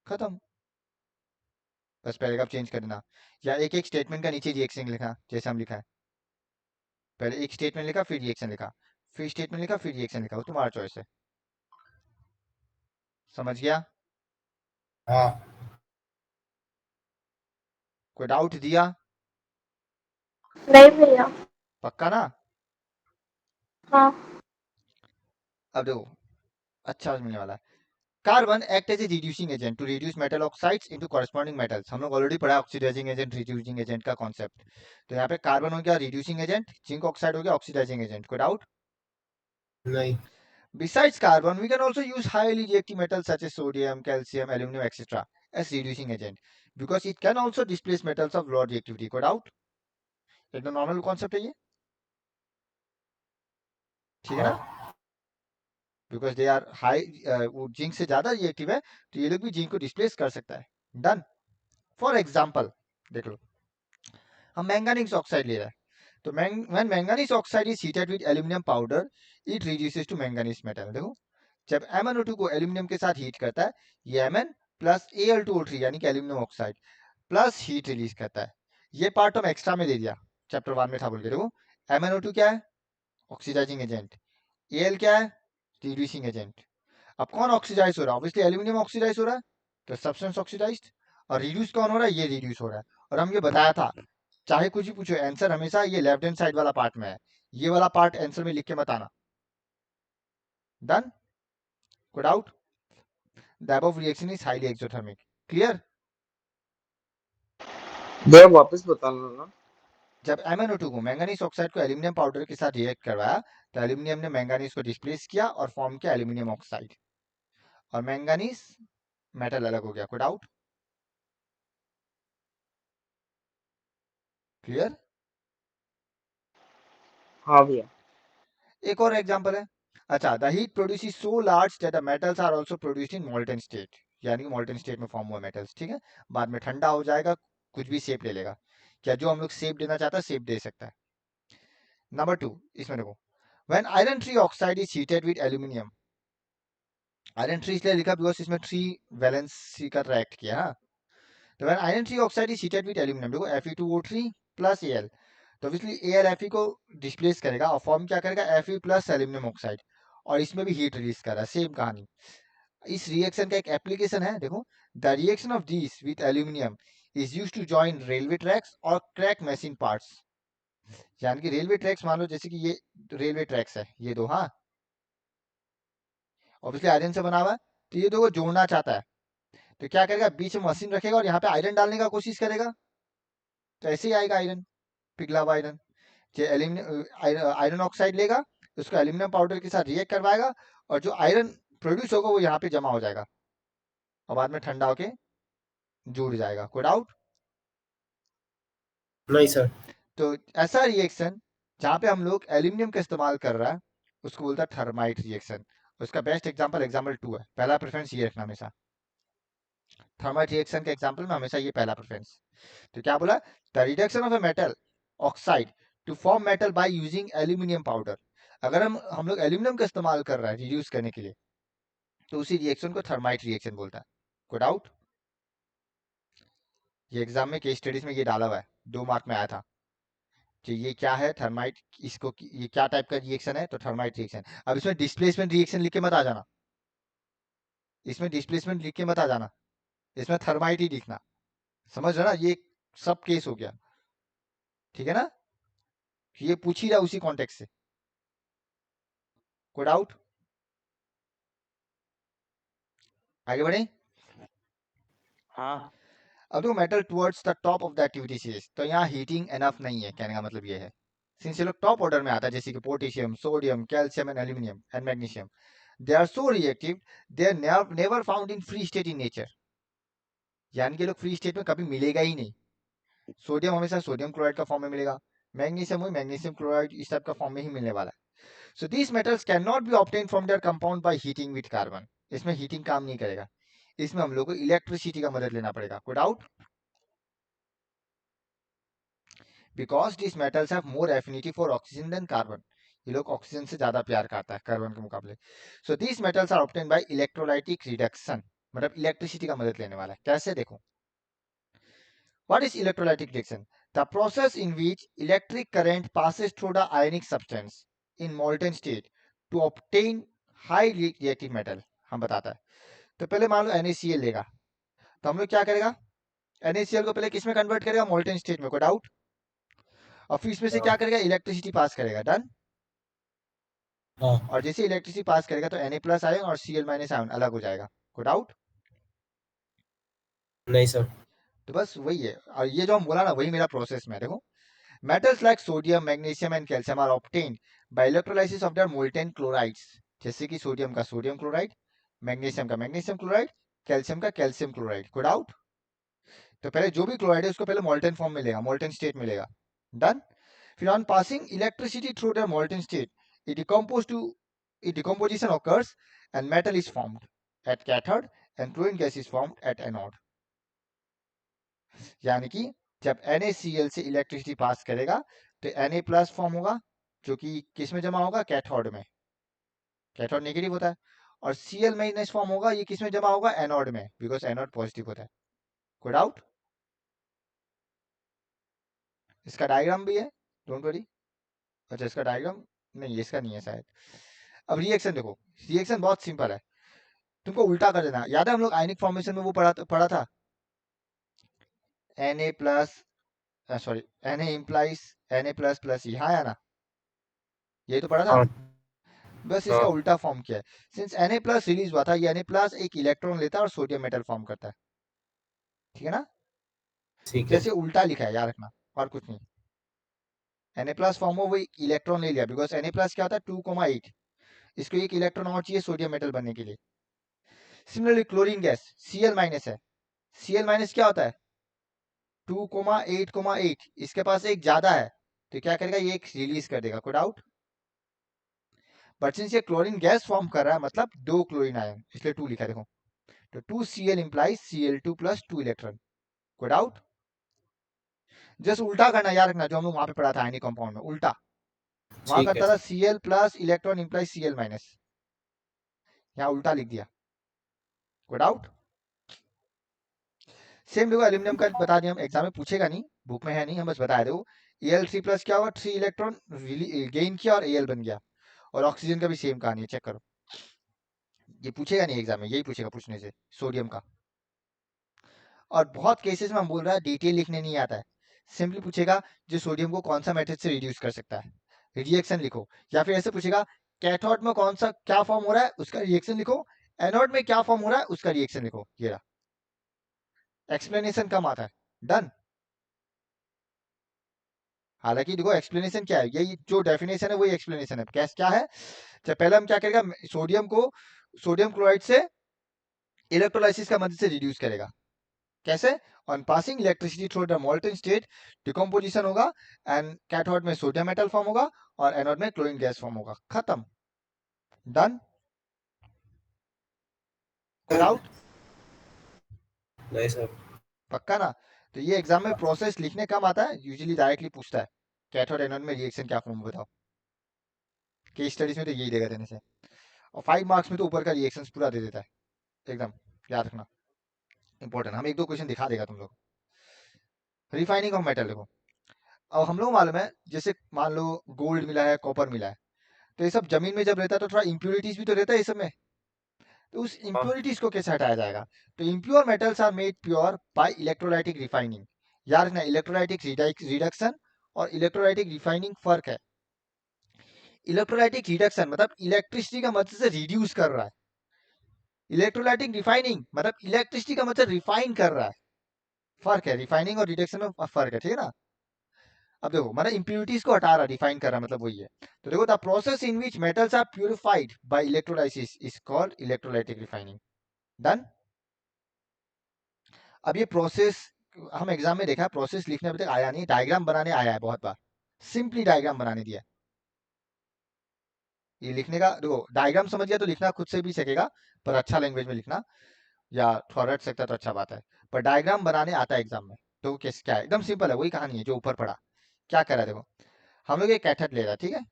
खत्म, बस पैराग्राफ चेंज कर देना या एक एक स्टेटमेंट का नीचे रिएक्शन लिखा जैसे हम लिखा है। पहले एक स्टेटमेंट लिखा फिर रिएक्शन लिखा, फिर स्टेटमेंट लिखा फिर रिएक्शन लिखा, वो तुम्हारा चॉइस है। समझ गया? हाँ कोई डाउट दिया? नहीं भैया। पक्का ना? हाँ। अब देखो अच्छा मिलने वाला है। Carbon act as a reducing agent to reduce metal oxides into corresponding metals. हम लोग ऑलरेडी पढ़ा ऑक्सीडाइजिंग एजेंट रिड्यूसिंग एजेंट का कॉन्सेप्ट। तो यहाँ पे कार्बन हो गया रिड्यूसिंग एजेंट, जिंक ऑक्साइड हो गया ऑक्सीडाइजिंग एजेंट। कोई डाउट? नहीं। Besides carbon, we can also use highly reactive metals such as sodium, calcium, aluminum, etc. as reducing agent because it can also displace metals of low reactivity. Got out? एकदम normal concept है ये, ठीक है ना? Because they are high, वो zinc से ज्यादा reactive है तो ये लोग भी जिंक को डिस्प्लेस कर सकता है। डन? फॉर एग्जाम्पल देख लो, हम मैंगानीज ऑक्साइड ले रहे हैं, तो when manganese oxide is heated with aluminum powder it reduces to manganese metal। देखो जब MnO2 को एल्यूमिनियम के साथ हीट करता है, ये Mn प्लस Al2O3 यानी कि aluminium oxide plus heat release करता है। ये पार्ट हम एक्स्ट्रा में दे दिया, चैप्टर 1 में था बोल के। देखो MnO2 क्या है? Oxidising agent. Al क्या है? Reducing agent. अब कौन ऑक्सीडाइज हो रहा है? ऑब्वियसली एल्यूमिनियम ऑक्सीडाइज हो रहा है, तो सब्सटेंस ऑक्सीडाइज्ड। और रिड्यूस कौन हो रहा है? ये रिड्यूस हो रहा है। और हम ये बताया था, चाहे कुछ भी पूछो आंसर हमेशा ये लेफ्ट हैंड साइड वाला पार्ट में है, ये वाला पार्ट आंसर में लिख के मत आना। Done? Good out? The above reaction is highly exothermic. Clear? भैया वापस बताना ना। जब MnO2 को मैंगानीज ऑक्साइड को एल्यूमिनियम पाउडर के साथ रिएक्ट करवाया तो एल्यूमिनियम ने मैंगानीज को डिस्प्लेस किया और फॉर्म किया एल्यूमिनियम ऑक्साइड। और मैंगानीज मेटल अलग हो गया। कोई डाउट? क्लियर? हाँ भैया। एक और एग्जांपल है। अच्छा, the heat produce is so large that the metals are also produced in molten state, यानी कि मोल्टन स्टेट में फॉर्म हुआ मेटल्स, ठीक है। बाद में ठंडा हो जाएगा, कुछ भी शेप ले लेगा। क्या जो हम लोग शेप देना चाहता है शेप दे सकता है। नंबर 2, इसमें देखो, when iron tree oxide is heated with aluminium, iron tree इसलिए लिखा बिकॉज इसमें 3 वैलेंसी का रिएक्ट किया। हाँ, तो when iron tree oxide is heated with aluminium, देखो Fe2O3 प्लस Al, तो ऑब्वियसली Al Fe को डिस्प्लेस करेगा और फॉर्म क्या करेगा Fe प्लस एल्यूमिनियम ऑक्साइड, और इसमें भी हीट रिलीज कर रहा है। सेम कहानी। इस रिएक्शन का एक एप्लीकेशन है, देखो, the reaction of this with aluminium is used to join railway tracks और क्रैक मशीन पार्ट्स, यानी कि रेलवे ट्रैक्स मान लो जैसे कि ये रेलवे ट्रैक्स है, ये दो, हाँ, ऑब्वियसली आयरन से बना हुआ है, तो ये दो को जोड़ना चाहता है, तो क्या करेगा, बीच में मशीन रखेगा और यहाँ पे आयरन डालने का कोशिश करेगा, तो ऐसे ही आएगा आयरन, पिघला हुआ आयरन। जो आयरन ऑक्साइड लेगा, उसको एल्यूमिनियम पाउडर के साथ रिएक्ट करवाएगा, और जो आयरन प्रोड्यूस होगा वो यहाँ पे जमा हो जाएगा और बाद में ठंडा होके जुड़ जाएगा। कोई डाउट? नहीं सर। तो ऐसा रिएक्शन जहाँ पे हम लोग एल्यूमिनियम का इस्तेमाल कर रहा है उसको बोलता है थर्माइट रिएक्शन। उसका बेस्ट एग्जांपल 2 है। पहला प्रेफरेंस ये रखना हमेशा, थर्माइट रिएक्शन के एग्जांपल में हमेशा ये पहला प्रेफरेंस। तो क्या बोला, the reduction of a metal oxide to form metal by using aluminium powder. अगर हम लोग एल्यूमिनियम का इस्तेमाल कर रहे हैं रिड्यूस करने के लिए, तो उसी रिएक्शन को थर्माइट रिएक्शन बोलता है। कोई डाउट? ये एग्जाम में केस स्टडीज में ये डाला हुआ है, 2 मार्क में आया था कि ये क्या है थर्माइट, इसको ये क्या टाइप का रिएक्शन है, तो थर्माइट रिएक्शन। अब इसमें डिस्प्लेसमेंट रिएक्शन लिख के मत आ जाना, इसमें डिस्प्लेसमेंट लिख के मत आ जाना, इसमें थर्माइट ही लिखना। समझ रहे ना, ये सब केस हो गया, ठीक है ना, ये पूछ ही रहा उसी कॉन्टेक्स्ट से। कोई डाउट? आगे बढ़े। हाँ। अब देखो, metal towards the top of the activity series, तो यहाँ हीटिंग एनफ नहीं है, कहने का मतलब ये है। सिंस ये लोग टॉप ऑर्डर में आता है, जैसे कि potassium, sodium, calcium and aluminium and magnesium, they are so reactive, they are never found in free state in nature, यानी कि लोग फ्री स्टेट में कभी मिलेगा ही नहीं। सोडियम हमेशा सोडियम क्लोराइड का फॉर्म में मिलेगा, मैग्नीशियम वही मैग्नीशियम क्लोराइड इस टाइप का फॉर्म में ही मिलने वाला है। So these metals can not be obtain from their compound by heating with carbon, इसमें हीटिंग काम नहीं करेगा, इसमें हम लोग को इलेक्ट्रिसिटी का मदद लेना पड़ेगा। कोई doubt? Because this metals have more affinity for oxygen than carbon, ये लोग ऑक्सीजन से ज्यादा प्यार करता है कार्बन के मुकाबले। So this metals are obtain by electrolytic reduction, मतलब इलेक्ट्रिसिटी का मदद लेने वाला है। कैसे, देखो, what is electrolytic reaction? The process in which electric current passes through the ionic substance in molten state to obtain high reactive metal, हम बताता है। तो पहले मान लो NaCl लेगा, तो हम लोग क्या करेगा, NaCl को पहले किस में कन्वर्ट करेगा, मोल्टन स्टेट में। कोई डाउट? और फिर इसमें से क्या करेगा, इलेक्ट्रिसिटी पास करेगा। डन। और जैसे इलेक्ट्रिसिटी पास करेगा तो Na प्लस आयन और Cl माइनस आयन अलग हो जाएगा। कोई डाउट? नहीं सर। तो बस वही है, और ये जो हम बोला ना वही मेरा प्रोसेस में। देखो, metals like sodium, magnesium and calcium are obtained by electrolysis of their molten chlorides, जैसे कि सोडियम का सोडियम क्लोराइड, मैग्नीशियम का मैग्नीशियम क्लोराइड, कैल्शियम का कैल्शियम क्लोराइड। कोई डाउट? तो पहले जो भी क्लोराइड है उसको पहले मोल्टन फॉर्म मिलेगा, मोल्टन स्टेट मिलेगा। डन। फिर on passing electricity through their molten state, it decomposition occurs and metal is formed at cathode and chlorine gas is formed at anode, यानी कि जब NaCl से इलेक्ट्रिसिटी पास करेगा तो Na plus form होगा, जो कि किस में जमा होगा, कैथोड में, कैथोड नेगेटिव होता है। और Cl माइनस फॉर्म होगा, ये किस में जमा होगा, एनोड में, बिकॉज एनोड पॉजिटिव होता है। कोई डाउट? इसका डायग्राम भी है, डोंट वरी। अच्छा, इसका डायग्राम नहीं, इसका नहीं है शायद। अब रिएक्शन देखो, रिएक्शन बहुत सिंपल है, तुमको उल्टा कर देना। याद है हम लोग आयनिक फॉर्मेशन में वो पढ़ा था, Na plus, sorry, Na implies Na plus plus, यहाँ आया ना, यही तो पढ़ा था। हाँ। बस इसका उल्टा फॉर्म किया है। सिंस Na प्लस रिलीज हुआ था, ये Na प्लस एक इलेक्ट्रॉन लेता है और सोडियम मेटल फॉर्म करता है, ठीक है ना, ठीक है। जैसे उल्टा लिखा है, याद रखना, और कुछ नहीं। Na प्लस फॉर्म हो, वो इलेक्ट्रॉन ले लिया, बिकॉज Na प्लस क्या होता है, 2,8, इसको एक इलेक्ट्रॉन और चाहिए सोडियम मेटल बनने के लिए। Similarly chlorine gas Cl minus है, Cl माइनस क्या होता है 2,8,8, इसके पास एक ज्यादा है तो क्या करेगा ये एक रिलीज कर देगा, कोई डाउट? बट सिंस ये क्लोरीन गैस फॉर्म कर रहा है मतलब 2 क्लोरीन आयन, इसलिए 2 लिखा है देखो, तो 2Cl implies Cl2 plus 2 electron, कोई डाउट? जस्ट उल्टा करना याद रखना, जो हम लोग वहां पे पढ़ा था आयनिक कंपाउंड में, उल्टा वहां ठीक है करता था sir. Cl plus electron implies Cl minus, यहाँ उल्टा लिख दिया, कोई डाउट? सेम देखो एल्यूमिनियम का बता दिया हम, एग्जाम में पूछेगा नहीं, बुक में है नहीं, हम बस बताया देखो Al3 प्लस क्या हुआ 3 इलेक्ट्रॉन गेन किया और Al बन गया, और ऑक्सीजन का भी सेम कहानी है, चेक करो, ये पूछेगा नहीं एग्जाम में, यही पूछेगा पूछने से सोडियम का। और बहुत केसेस में हम बोल रहा है डिटेल लिखने नहीं आता है, सिंपली पूछेगा जो सोडियम को कौन सा मेथड से रिड्यूस कर सकता है, रिएक्शन लिखो, या फिर ऐसे पूछेगा कैथोड में कौन सा क्या फॉर्म हो रहा है उसका रिएक्शन लिखो, एनोड में क्या फॉर्म हो रहा है उसका रिएक्शन लिखो, ये रहा, एक्सप्लेनेशन कम आता है, डन। हालांकि देखो एक्सप्लेनेशन क्या है, यही जो डेफिनेशन है वही एक्सप्लेनेशन है, कैस क्या है, तो पहले हम क्या करेगा सोडियम को सोडियम क्लोराइड से इलेक्ट्रोलाइसिस का मदद से रिड्यूस करेगा, कैसे? On passing electricity through the molten state decomposition होगा, एंड कैथोड में सोडियम मेटल फॉर्म होगा और एनोड में क्लोरीन गैस फॉर्म होगा, खत्म, डन, कोई डाउट? नहीं सर। पक्का ना? तो ये एग्जाम में प्रोसेस लिखने कम आता है, यूजुअली डायरेक्टली पूछता है कैथोड एनोड में रिएक्शन क्या फॉर्म बताओ, केस स्टडीज में तो यही देगा देने से, और 5 मार्क्स में तो ऊपर का रिएक्शंस पूरा दे देता है, एकदम याद रखना, इंपॉर्टेंट, हम 1-2 क्वेश्चन दिखा देगा तुम लोग। रिफाइनिंग ऑफ मेटल देखो, अब हम लोग मालूम है जैसे मान लो गोल्ड मिला है, कॉपर मिला है, तो ये सब जमीन में जब रहता है तो थोड़ा इंप्योरिटीज भी तो रहता है इस सब में, तो उस हाँ इंप्योरिटीज को कैसे हटाया जाएगा? तो impure metals are made pure by electrolytic refining, याद रखना इलेक्ट्रोलाइटिक रिडक्शन और इलेक्ट्रोलाइटिक रिफाइनिंग फर्क है। इलेक्ट्रोलाइटिक रिडक्शन मतलब इलेक्ट्रिसिटी का मदद से रिड्यूस कर रहा है, इलेक्ट्रोलाइटिक रिफाइनिंग मतलब इलेक्ट्रिसिटी का मतलब रिफाइन कर रहा है, फर्क है, रिफाइनिंग और रिडक्शन में फर्क है, ठीक है ना? अब देखो मतलब इंप्योरिटीज को हटा रहा, डिफाइन कर रहा, मतलब वही है। तो देखो the process in which metals are purified by electrolysis is called electrolytic refining, done. अब ये प्रोसेस हम एग्जाम में देखा, प्रोसेस लिखने अभी तक आया नहीं, डायग्राम बनाने आया है बहुत बार, सिंपली डायग्राम बनाने दिया, ये लिखने का देखो डायग्राम समझ गया तो लिखना खुद से भी सकेगा, पर अच्छा लैंग्वेज में लिखना, या थोड़ा रट सकता तो अच्छा बात है, पर डायग्राम बनाने आता है एग्जाम में, तो कैसे क्या है, एकदम सिंपल है, वही कहानी है जो ऊपर पड़ा, क्या करा देखो, हम लोग एक कैथोड ले रहा है, ठीक है,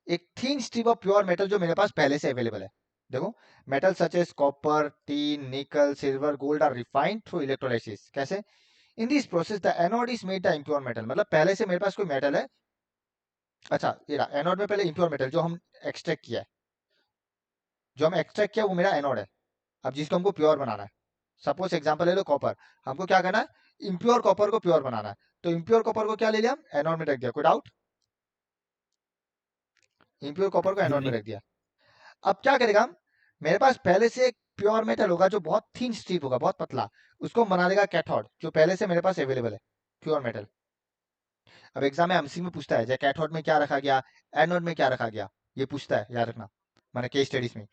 एक thin strip of pure metal जो मेरे पास पहले से अवेलेबल है, देखो metal such as copper, tin, nickel, silver, gold are refined through electrolysis, कैसे? In this process the anode is made the impure metal, मतलब पहले से मेरे पास कोई मेटल है, अच्छा ये रहा एनोड में पहले इम्प्योर मेटल जो हम एक्सट्रैक्ट किया है, जो हम एक्सट्रैक्ट किया वो मेरा एनोड है, अब जिसको हमको प्योर बनाना है, सपोज एग्जांपल ले लो कॉपर, हमको क्या करना है इम्प्योर कॉपर को प्योर बनाना है, तो इम्प्योर कॉपर को क्या ले लिया हम एनोड में रख दिया, कोई डाउट? इम्प्योर कॉपर को एनोड में नहीं रख दिया, अब क्या करेगा हम, मेरे पास पहले से एक प्योर मेटल होगा जो बहुत थिन स्ट्रिप होगा, बहुत पतला, उसको हम बना देगा कैथोड जो पहले से मेरे पास अवेलेबल है, प्योर मेटल। अब एग्जाम में एमसी में पूछता है जैसे कैथोड में क्या रखा गया, एनोड में क्या रखा गया, ये पूछता है, याद रखना, मैंने केस स्टडीज में।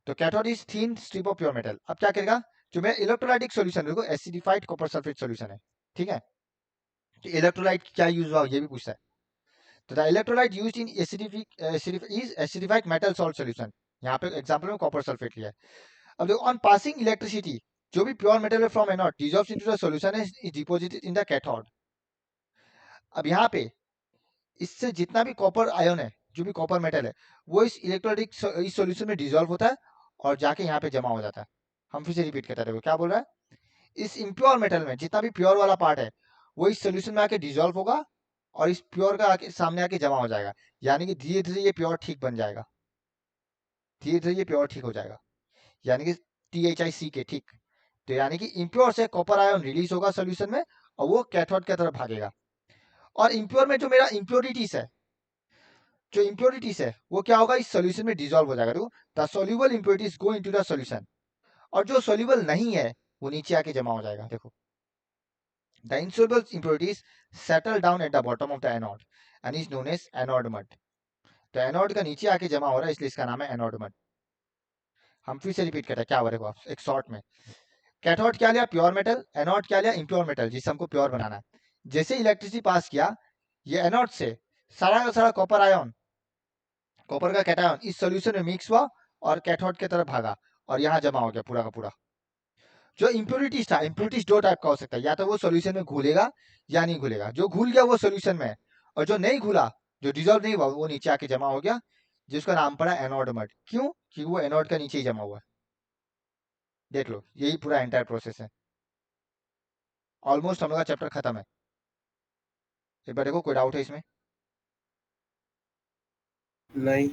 तो cathode is thin strip of pure metal, अब क्या करेगा जो मेरा इलेक्ट्रोलाइटिक सॉल्यूशन देखो एसिडिफाइड कॉपर सल्फेट सॉल्यूशन है, ठीक है, तो इलेक्ट्रोलाइट क्या यूज हुआ ये भी पूछता है, तो the electrolyte used in acidified metal salt solution, यहाँ पे एग्जांपल में कॉपर सल्फेट लिया है। अब देखो ऑन पासिंग इलेक्ट्रिसिटी जो भी प्योर मेटल है from anode dissolves into the solution is deposited in the cathode, अब यहाँ पे इससे जितना भी कॉपर आयन है, जो भी कॉपर मेटल है, वो इस इलेक्ट्रोलाइटिक इस सॉल्यूशन में डिसॉल्व होता है और जाके यहाँ पे जमा हो जाता है। हम फिर से रिपीट करते हैं, देखो क्या बोल रहा है, इस इम्प्योर मेटल में जितना भी प्योर वाला पार्ट है वो इस सोल्यूशन में आके डिसॉल्व होगा और इस प्योर का आके सामने आके जमा हो जाएगा, यानी कि धीरे धीरे ये प्योर ठीक बन जाएगा, धीरे धीरे ये प्योर ठीक हो जाएगा, यानी कि THIC के ठीक, तो यानी कि इम्प्योर से कॉपर आयन रिलीज होगा सोल्यूशन में और वो कैथोड की तरफ भागेगा, और इम्प्योर में जो मेरा इम्प्योरिटीज है, जो इम्प्योरिटीज है वो क्या होगा इस सोल्यूशन में डिसॉल्व हो जाएगा, देखो the soluble impurities go into the solution, और जो सोल्यूबल नहीं है वो नीचे आके जमा हो जाएगा, देखो the insoluble impurities settle down at the bottom of the anode and is known as anode mud, तो एनोड का नीचे आके जमा हो रहा है इसलिए इसका नाम है एनोड मड। हम फिर से रिपीट करते हैं, क्या हुआ देखो एक शॉर्ट में। कैथोड क्या लिया, प्योर मेटल, एनोड क्या लिया, इम्प्योर मेटल, जिसे हमको प्योर बनाना है। जैसे इलेक्ट्रिसिटी पास किया, ये एनोड से सारा का सारा कॉपर आयन, कॉपर का कैटायन इस सॉल्यूशन में मिक्स हुआ और कैथोड की तरफ भागा और यहाँ जमा हो गया पूरा का पूरा। जो इम्प्योरिटीज था, इम्प्योरिटीज दो टाइप का हो सकता है, या तो वो सॉल्यूशन में घुलेगा या नहीं घुलेगा। जो घुल गया वो सॉल्यूशन में है, और जो नहीं घुला, जो डिजोल्व नहीं हुआ, वो नीचे आके जमा हो गया, जिसका नाम पड़ा एनोड मड। क्यों? क्योंकि वो एनोड का नीचे ही जमा हुआ है। देख लो, यही पूरा एंटायर प्रोसेस है। ऑलमोस्ट हम लोग का चैप्टर खत्म है। एक बार देखो कोई डाउट है इसमें? नहीं।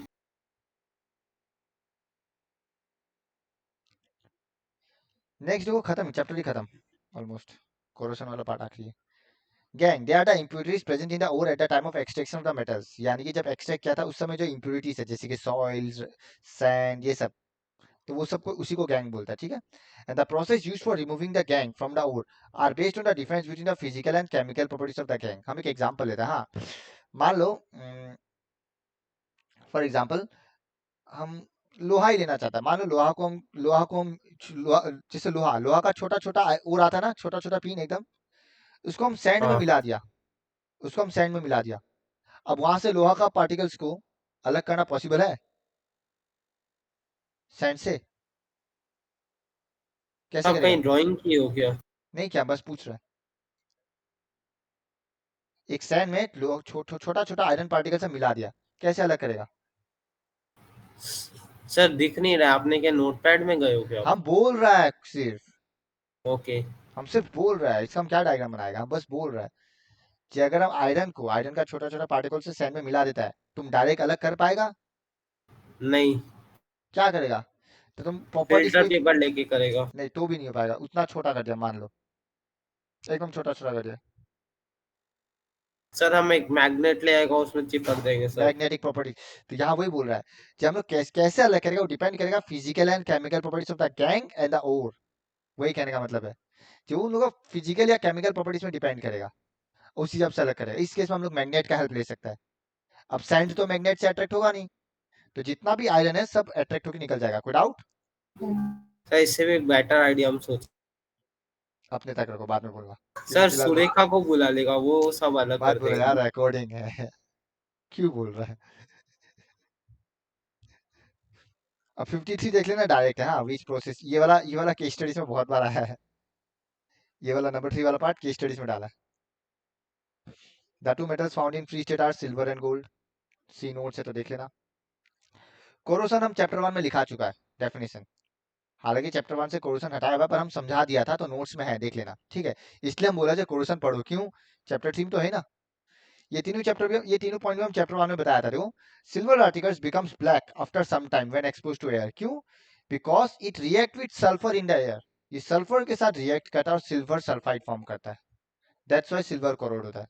नेक्स्ट देखो, खत्म, चैप्टर ही खत्म ऑलमोस्ट। कोरोशन वाला पार्ट आखिरी है। Gangue, they are the impurities present in the ore at the time of extraction of the metals. यानी कि जब एक्सट्रैक्ट किया था उस समय जो इम्प्यूरिटीज है, जैसे कि सॉइल्स, सैंड, ये सब, तो वो सबको उसी को गैंग बोलता है, ठीक है। And the process used for removing the gangue from the ore are based on the difference between the physical and chemical properties of the gangue. हम एक एग्जांपल लेते हैं, हाँ। मान लो फॉर एग्जांपल हम लोहा ही लेना चाहता है। मान लो लोहा को हम जैसे लोहा लोहा का छोटा छोटा और आता है ना, छोटा छोटा पिन एकदम, उसको हम सैंड में हाँ मिला दिया, उसको हम सैंड में मिला दिया। अब वहां से लोहा का पार्टिकल्स को अलग करना पॉसिबल है सैंड से? कैसे आप करेगा? कहीं ड्राइंग की हो क्या? नहीं, क्या बस पूछ रहा है। एक सैंड में छोटा छोटा आयरन पार्टिकल से मिला दिया, कैसे अलग करेगा? सर दिख नहीं रहा, आपने क्या नोटपैड में गए हो क्या? हम बोल रहा है सिर्फ, ओके। हम सिर्फ बोल रहा है, इसका हम क्या डायग्राम बनाएगा, हम बस बोल रहा है कि अगर हम आयरन का छोटा छोटा पार्टिकल से सैंड में मिला देता है, तुम डायरेक्ट अलग कर पाएगा? नहीं, क्या करेगा? तो तुम प्रॉपर्टीज फिल्टर को पेपर लेके करेगा। नहीं, तो भी नहीं हो पाएगा। उतना छोटा कर दिया, मान लो एकदम छोटा छोटा कर दिया। सर हम एक मैग्नेट ले आएगा, उसमें चिपक देंगे सर। मैग्नेटिक प्रॉपर्टी, तो यहाँ वही बोल रहा है कि हम लोग कैसे अलग करेगा, वो डिपेंड करेगा physical and chemical properties of the gangue and the ore. वही कहने का मतलब है, जो उन लोगों फिजिकल या केमिकल प्रॉपर्टीज में डिपेंड करेगा, उस हिसाब से अलग करेगा। इस केस में हम लोग मैग्नेट का हेल्प ले सकता है। अब सैंड तो मैग्नेट से अट्रैक्ट होगा नहीं, तो जितना भी आयरन है सब अट्रैक्ट होकर निकल जाएगा। कोई डाउट? सर इससे भी बेटर आइडिया हम सोच। अपने तक रखो, बाद में बोलूंगा। सर फिलहाल सुरेखा को बुला लेगा, वो सब अलग बात कर बोल रहा है देगा। यार, रिकॉर्डिंग है। क्यों बोल रहा है? अब 53 देख लेना, डायरेक्ट है, हाँ, विच प्रोसेस। ये वाला केस स्टडीज में बहुत बार आया है। ये वाला नंबर 3 वाला पार्ट केस स्टडीज में डाला है। The two metals found in free state are silver and gold. See note से तो देख लेना। कोरोसन हम चैप्टर 1 में लिखा चुका है डेफिनेशन। हालांकि चैप्टर 1 से कोरोसन हटाया हुआ है, पर हम समझा दिया था, तो नोट्स में है, देख लेना, ठीक है। इसलिए हम बोला जो कोरोसन पढ़ो, क्यों? चैप्टर 3 तो है ना। ये तीनों पॉइंट में हम चैप्टर 1 में बताया था। देखो, silver articles becomes black after some time when exposed to air. क्यों? Because it react with sulphur in the air. ये सल्फर के साथ रिएक्ट करता है और सिल्वर सल्फाइड फॉर्म करता है। दैट्स व्हाई सिल्वर कोरोड होता है।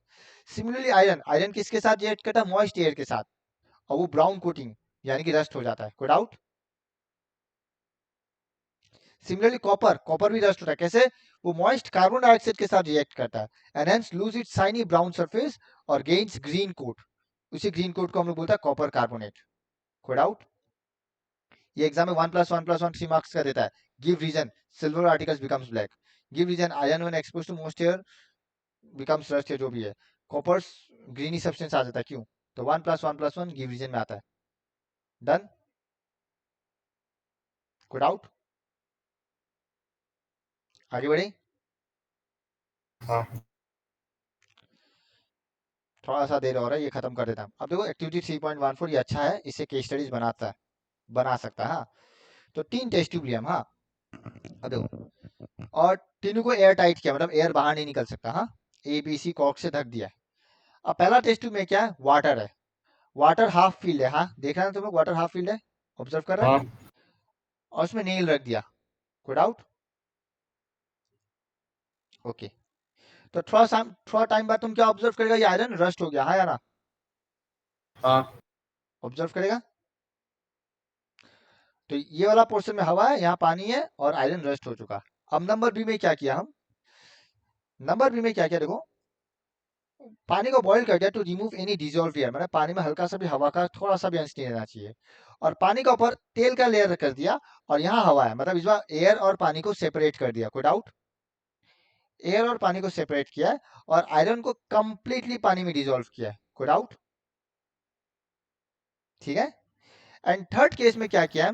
सिमिलरली आयरन, आयरन किसके साथ रिएक्ट करता है? मॉइस्ट एयर के साथ, और वो ब्राउन कोटिंग यानी कि रस्ट हो जाता है। कोई डाउट? सिमिलरली कॉपर, कॉपर भी रस्ट होता है। कैसे? वो मॉइस्ट कार्बन डाइऑक्साइड के साथ रिएक्ट करता है and hence lose its shiny brown surface और गेन्स ग्रीन कोट। उसी ग्रीन कोट को हम लोग बोलते हैं कॉपर कार्बोनेट। कोई डाउट? ये एग्जाम में 1+1+1 3 मार्क्स का देता है। Give reason, silver articles becomes black. Give reason, iron when exposed to moist air becomes rust, या जो भी है। कॉपर ग्रीनी सब्सटेंस आ जाता है। क्यों? तो 1+1+1 गिव रीजन में आता है। डन? कोई डाउट? आगे बढ़े। हाँ थोड़ा सा देर और है, ये खत्म कर देता हूँ। अब देखो एक्टिविटी 3.14 ये अच्छा है, इससे केस स्टडीज बना सकता है, हाँ। तो 3 टेस्ट ट्यूब लिया हम, हाँ। अब देखो, और तीनों को एयर टाइट किया, मतलब एयर बाहर नहीं निकल सकता, हाँ। ABC कॉक से ढक दिया। अब पहला टेस्ट ट्यूब में क्या है? वाटर है। वाटर हाफ फील्ड है, हाँ, देख रहे हैं तुम लोग, वाटर हाफ फील्ड है, ऑब्जर्व कर रहे हैं। हाँ और उसमें नेल रख दिया। कोई डाउट? ओके। तो थोड़ा टाइम बाद तुम क्या ऑब्जर्व करेगा? ये आयरन रस्ट हो गया, हाँ या ना? हाँ। ऑब्जर्व करेगा। तो ये वाला पोर्शन में हवा है, यहाँ पानी है, और आयरन रस्ट हो चुका। अब नंबर बी में क्या किया हम? नंबर बी में क्या किया देखो, पानी को बॉईल कर दिया to remove any dissolve air, मतलब पानी में हल्का सा भी हवा का थोड़ा सा भी अंश नहीं रहना चाहिए, और पानी का ऊपर तेल का लेयर कर दिया और यहाँ हवा है, मतलब इस बार एयर और पानी को सेपरेट कर दिया। कोई डाउट? एयर और पानी को सेपरेट किया है और आयरन को कंप्लीटली पानी में डिजोल्व किया है। कोई डाउट? ठीक है। एंड थर्ड केस में क्या किया है,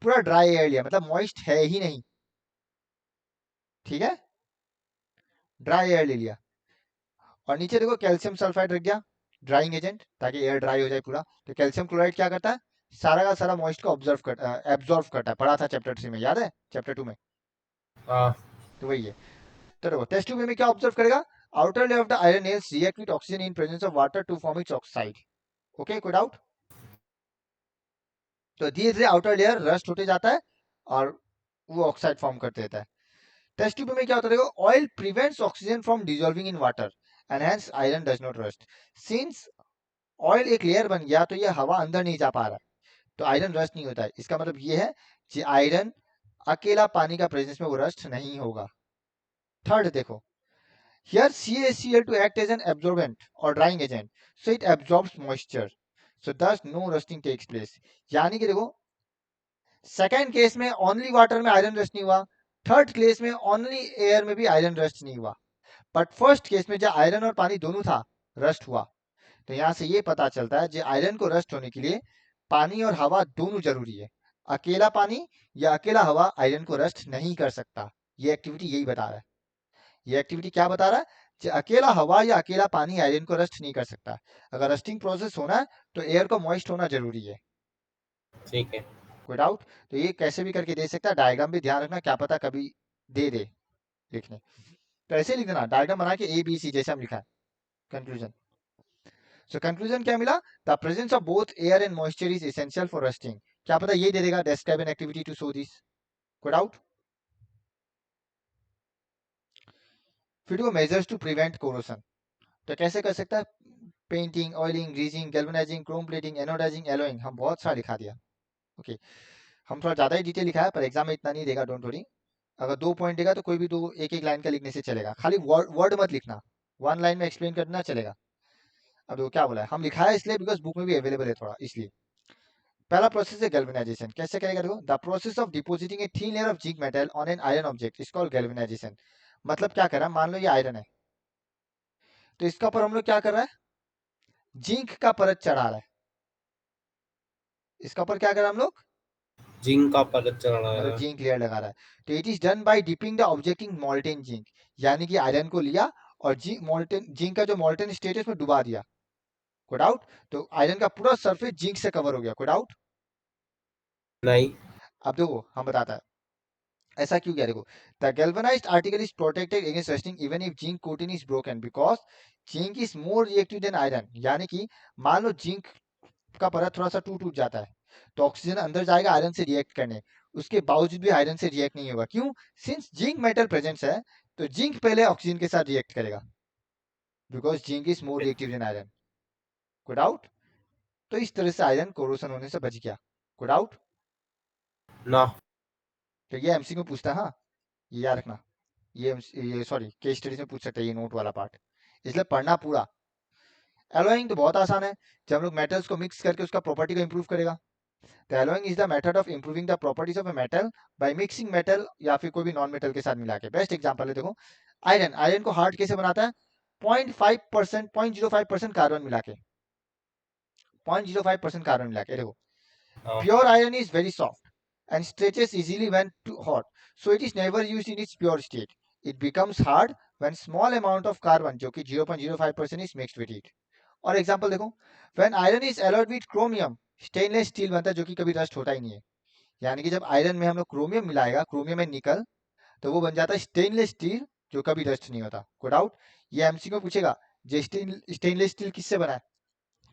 पूरा ड्राई एयर लिया, मतलब मॉइस्ट है ही नहीं, ठीक है, ड्राई एयर ले लिया और नीचे देखो कैल्शियम सल्फाइड रख दिया ड्राइंग एजेंट, ताकि एयर ड्राई हो जाए पूरा। तो कैल्शियम क्लोराइड क्या करता है, सारा का सारा मॉइस्ट को एब्जॉर्व करता है, पढ़ा था चैप्टर 3 में, याद है चैप्टर 2 में? हाँ तो वही है। तो देखो टेस्ट ट्यूब में क्या ऑब्जर्व करेगा, outer layer of the iron nails react with oxygen in presence of water to form its oxide. Okay, कोई डाउट? तो धीरे धीरे आउटर लेयर रस्ट होते जाता है और वो ऑक्साइड फॉर्म करते रहता है। टेस्ट ट्यूब में क्या होता है, देखो oil prevents oxygen from dissolving in water and hence iron does not rust. Since oil एक लेयर बन गया तो ये हवा अंदर नहीं जा पा रहा है, तो आयरन रस्ट नहीं होता है। इसका मतलब ये है कि आयरन अकेला पानी का प्रेजेंस में वो रस्ट नहीं होगा। थर्ड देखो, here CaCl2 act as an absorbent or drying agent, so it absorbs moisture, so thus no rusting takes place। यानी कि देखो सेकेंड केस में ओनली वाटर में आयरन रस्ट नहीं हुआ, थर्ड केस में ओनली एयर में भी आयरन रस्ट नहीं हुआ, बट फर्स्ट केस में जब आयरन और पानी दोनों था रस्ट हुआ। तो यहाँ से ये पता चलता है कि आयरन को रस्ट होने के लिए पानी और हवा दोनों जरूरी है, अकेला पानी या अकेला हवा आयरन को रस्ट नहीं कर सकता। ये एक्टिविटी यही बता रहा है। ये एक्टिविटी क्या बता रहा है कि अकेला हवा या अकेला पानी आयरन को रस्ट नहीं कर सकता। अगर रस्टिंग प्रोसेस होना है तो एयर को मॉइस्ट होना जरूरी है। ठीक है। कोई डाउट? तो ये कैसे भी करके दे सकता है, डायग्राम भी ध्यान रखना, क्या पता कभी दे दे लिखने। तो ऐसे लिख देना, डायग्राम बना के ABC जैसे हम लिखा है। कंक्लूजन, सो कंक्लूजन क्या मिला, the presence of both air and moisture is essential for rusting. क्या पता ये दे देगा, describe an activity to show this. कोई डाउट? फिर वो मेजर्स टू प्रिवेंट कोरोशन, तो कैसे कर सकता है, painting, oiling, greasing, galvanising, chrome plating, anodising, alloying, हम बहुत सारा लिखा दिया। ओके, हम थोड़ा ज्यादा ही डिटेल लिखा है, पर एग्जाम में इतना नहीं देगा, डोंट वरी। अगर 2 पॉइंट देगा तो कोई भी 2 एक एक लाइन का लिखने से चलेगा, खाली वर्ड मत लिखना, 1 लाइन में एक्सप्लेन करना चलेगा। अब वो क्या बोला है, हम लिखा है इसलिए बिकॉज बुक में भी अवेलेबल है थोड़ा, इसलिए। पहला प्रोसेस है गैल्वेनाइजेशन, कैसे करेगा देखो, the process of depositing a thin layer of zinc metal on an iron object is called galvanisation. मतलब क्या कर रहा है, मान लो ये आयरन है, तो इसका ऊपर हम लोग क्या कर रहा है, जिंक का परत चढ़ा रहा है। इसका ऊपर क्या कर रहा है हम लोग, जिंक का परत चढ़ा मतलब है। जिंक लेयर लगा रहा है। तो it is done by dipping the object in molten zinc, यानी कि आयरन को लिया और जिंक का जो मोल्टेन स्टेट है उसमें डुबा दिया। कोई डाउट? तो आयरन का पूरा सरफेस जिंक से कवर हो गया। कोई डाउट? नहीं। अब देखो हम बताता है ऐसा क्यों किया, देखो the galvanised article is protected against rusting even if zinc coating is broken because zinc is more reactive than iron. यानी कि मान लो जिंक का परत थोड़ा सा टूट टूट जाता है तो ऑक्सीजन अंदर जाएगा आयरन से रिएक्ट करने, उसके बावजूद भी आयरन से रिएक्ट नहीं होगा। क्यों? सिंस जिंक मेटल प्रेजेंस है तो जिंक पहले ऑक्सीजन के साथ रिएक्ट करेगा, because zinc is more reactive than iron. कोई डाउट? तो इस तरह से आयरन कोरोशन होने से बच गया। कोई डाउट? ना। तो ये एमसीक्यू में पूछता है, हाँ ये याद रखना, ये सॉरी केस स्टडीज में पूछ सकता है ये नोट वाला पार्ट, इसलिए पढ़ना पूरा। एलोइंग तो बहुत आसान है, जब हम लोग मेटल्स को मिक्स करके उसका प्रॉपर्टी को इंप्रूव करेगा। तो allowing is the method of improving the properties of a metal by mixing metal या फिर कोई भी नॉन मेटल के साथ मिला के। बेस्ट एग्जांपल है देखो आयरन, आयरन को हार्ड कैसे बनाता है, 0.05% कार्बन मिला के, 0.05% कार्बन मिला के। देखो हाँ। Pure iron is very soft and stretches easily when too hot, so it is never used in its pure state. It becomes hard when small amount of carbon जो कि 0.05% is mixed with it। और example देखो, when iron is alloyed with chromium, stainless steel बनता है जो कि कभी rust होता ही नहीं है। यानी कि जब आयरन में हम लोग क्रोमियम मिलाएगा, क्रोमियम एंड निकल, तो वो बन जाता है स्टेनलेस स्टील जो कभी रस्ट नहीं होता। कोई डाउट? ये एमसीक्यू पूछेगा, जो स्टेनलेस स्टील किससे बना है,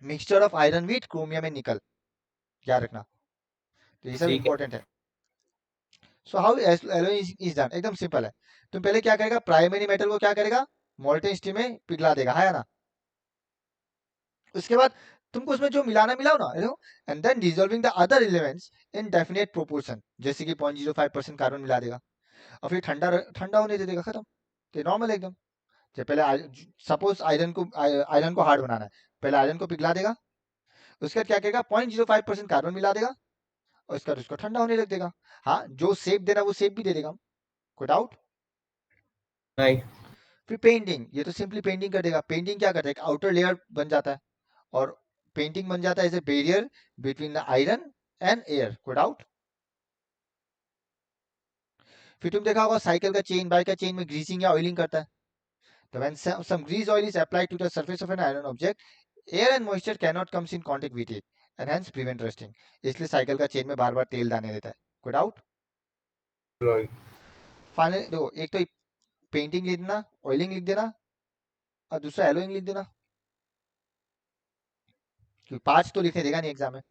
mixture of iron with chromium and निकल, याद रखना। तो ये सब ठीक है। इंपॉर्टेंट है। So how allowing is done, एकदम सिंपल है। तुम पहले क्या करेगा, प्राइमरी मेटल को क्या करेगा, मोल्टेन स्टील में पिघला देगा, है ना। उसके बाद तुमको उसमें जो मिलाना मिलाओ ना, देखो, and then dissolving the other elements in definite proportion, जैसे कि 0.05% कार्बन मिला देगा और फिर ठंडा ठंडा होने दे देगा, खत्म। तो नॉर्मल एकदम। जब पहले सपोज आयरन को हार्ड बनाना है, पहले आयरन को पिघला देगा, उसके बाद क्या करेगा 0.05% कार्बन मिला देगा और उसके बाद उसको ठंडा होने रख देगा। हाँ, जो शेप देना वो शेप भी दे देगा, कोई डाउट? राइट। फिर पेंटिंग, ये तो सिंपली पेंटिंग कर देगा। पेंटिंग क्या करता है, एक आउटर लेयर बन जाता है और पेंटिंग बन जाता है as a barrier between the iron and air, कोई डाउट? फिर तुम देखा होगा साइकिल का चेन, बाइक का चेन में ग्रीसिंग या ऑयलिंग करता है। तो when some grease oil is applied to the surface of an iron object, air and moisture cannot comes in contact with it and hence prevent rusting. इसलिए cycle का chain में बार बार तेल डालने देता है, कोई डाउट? राइट। फाइनली देखो, एक तो पेंटिंग लिख देना, ऑयलिंग लिख देना और दूसरा एलोइंग लिख देना, क्योंकि 5 तो लिखने देगा नहीं एग्जाम में।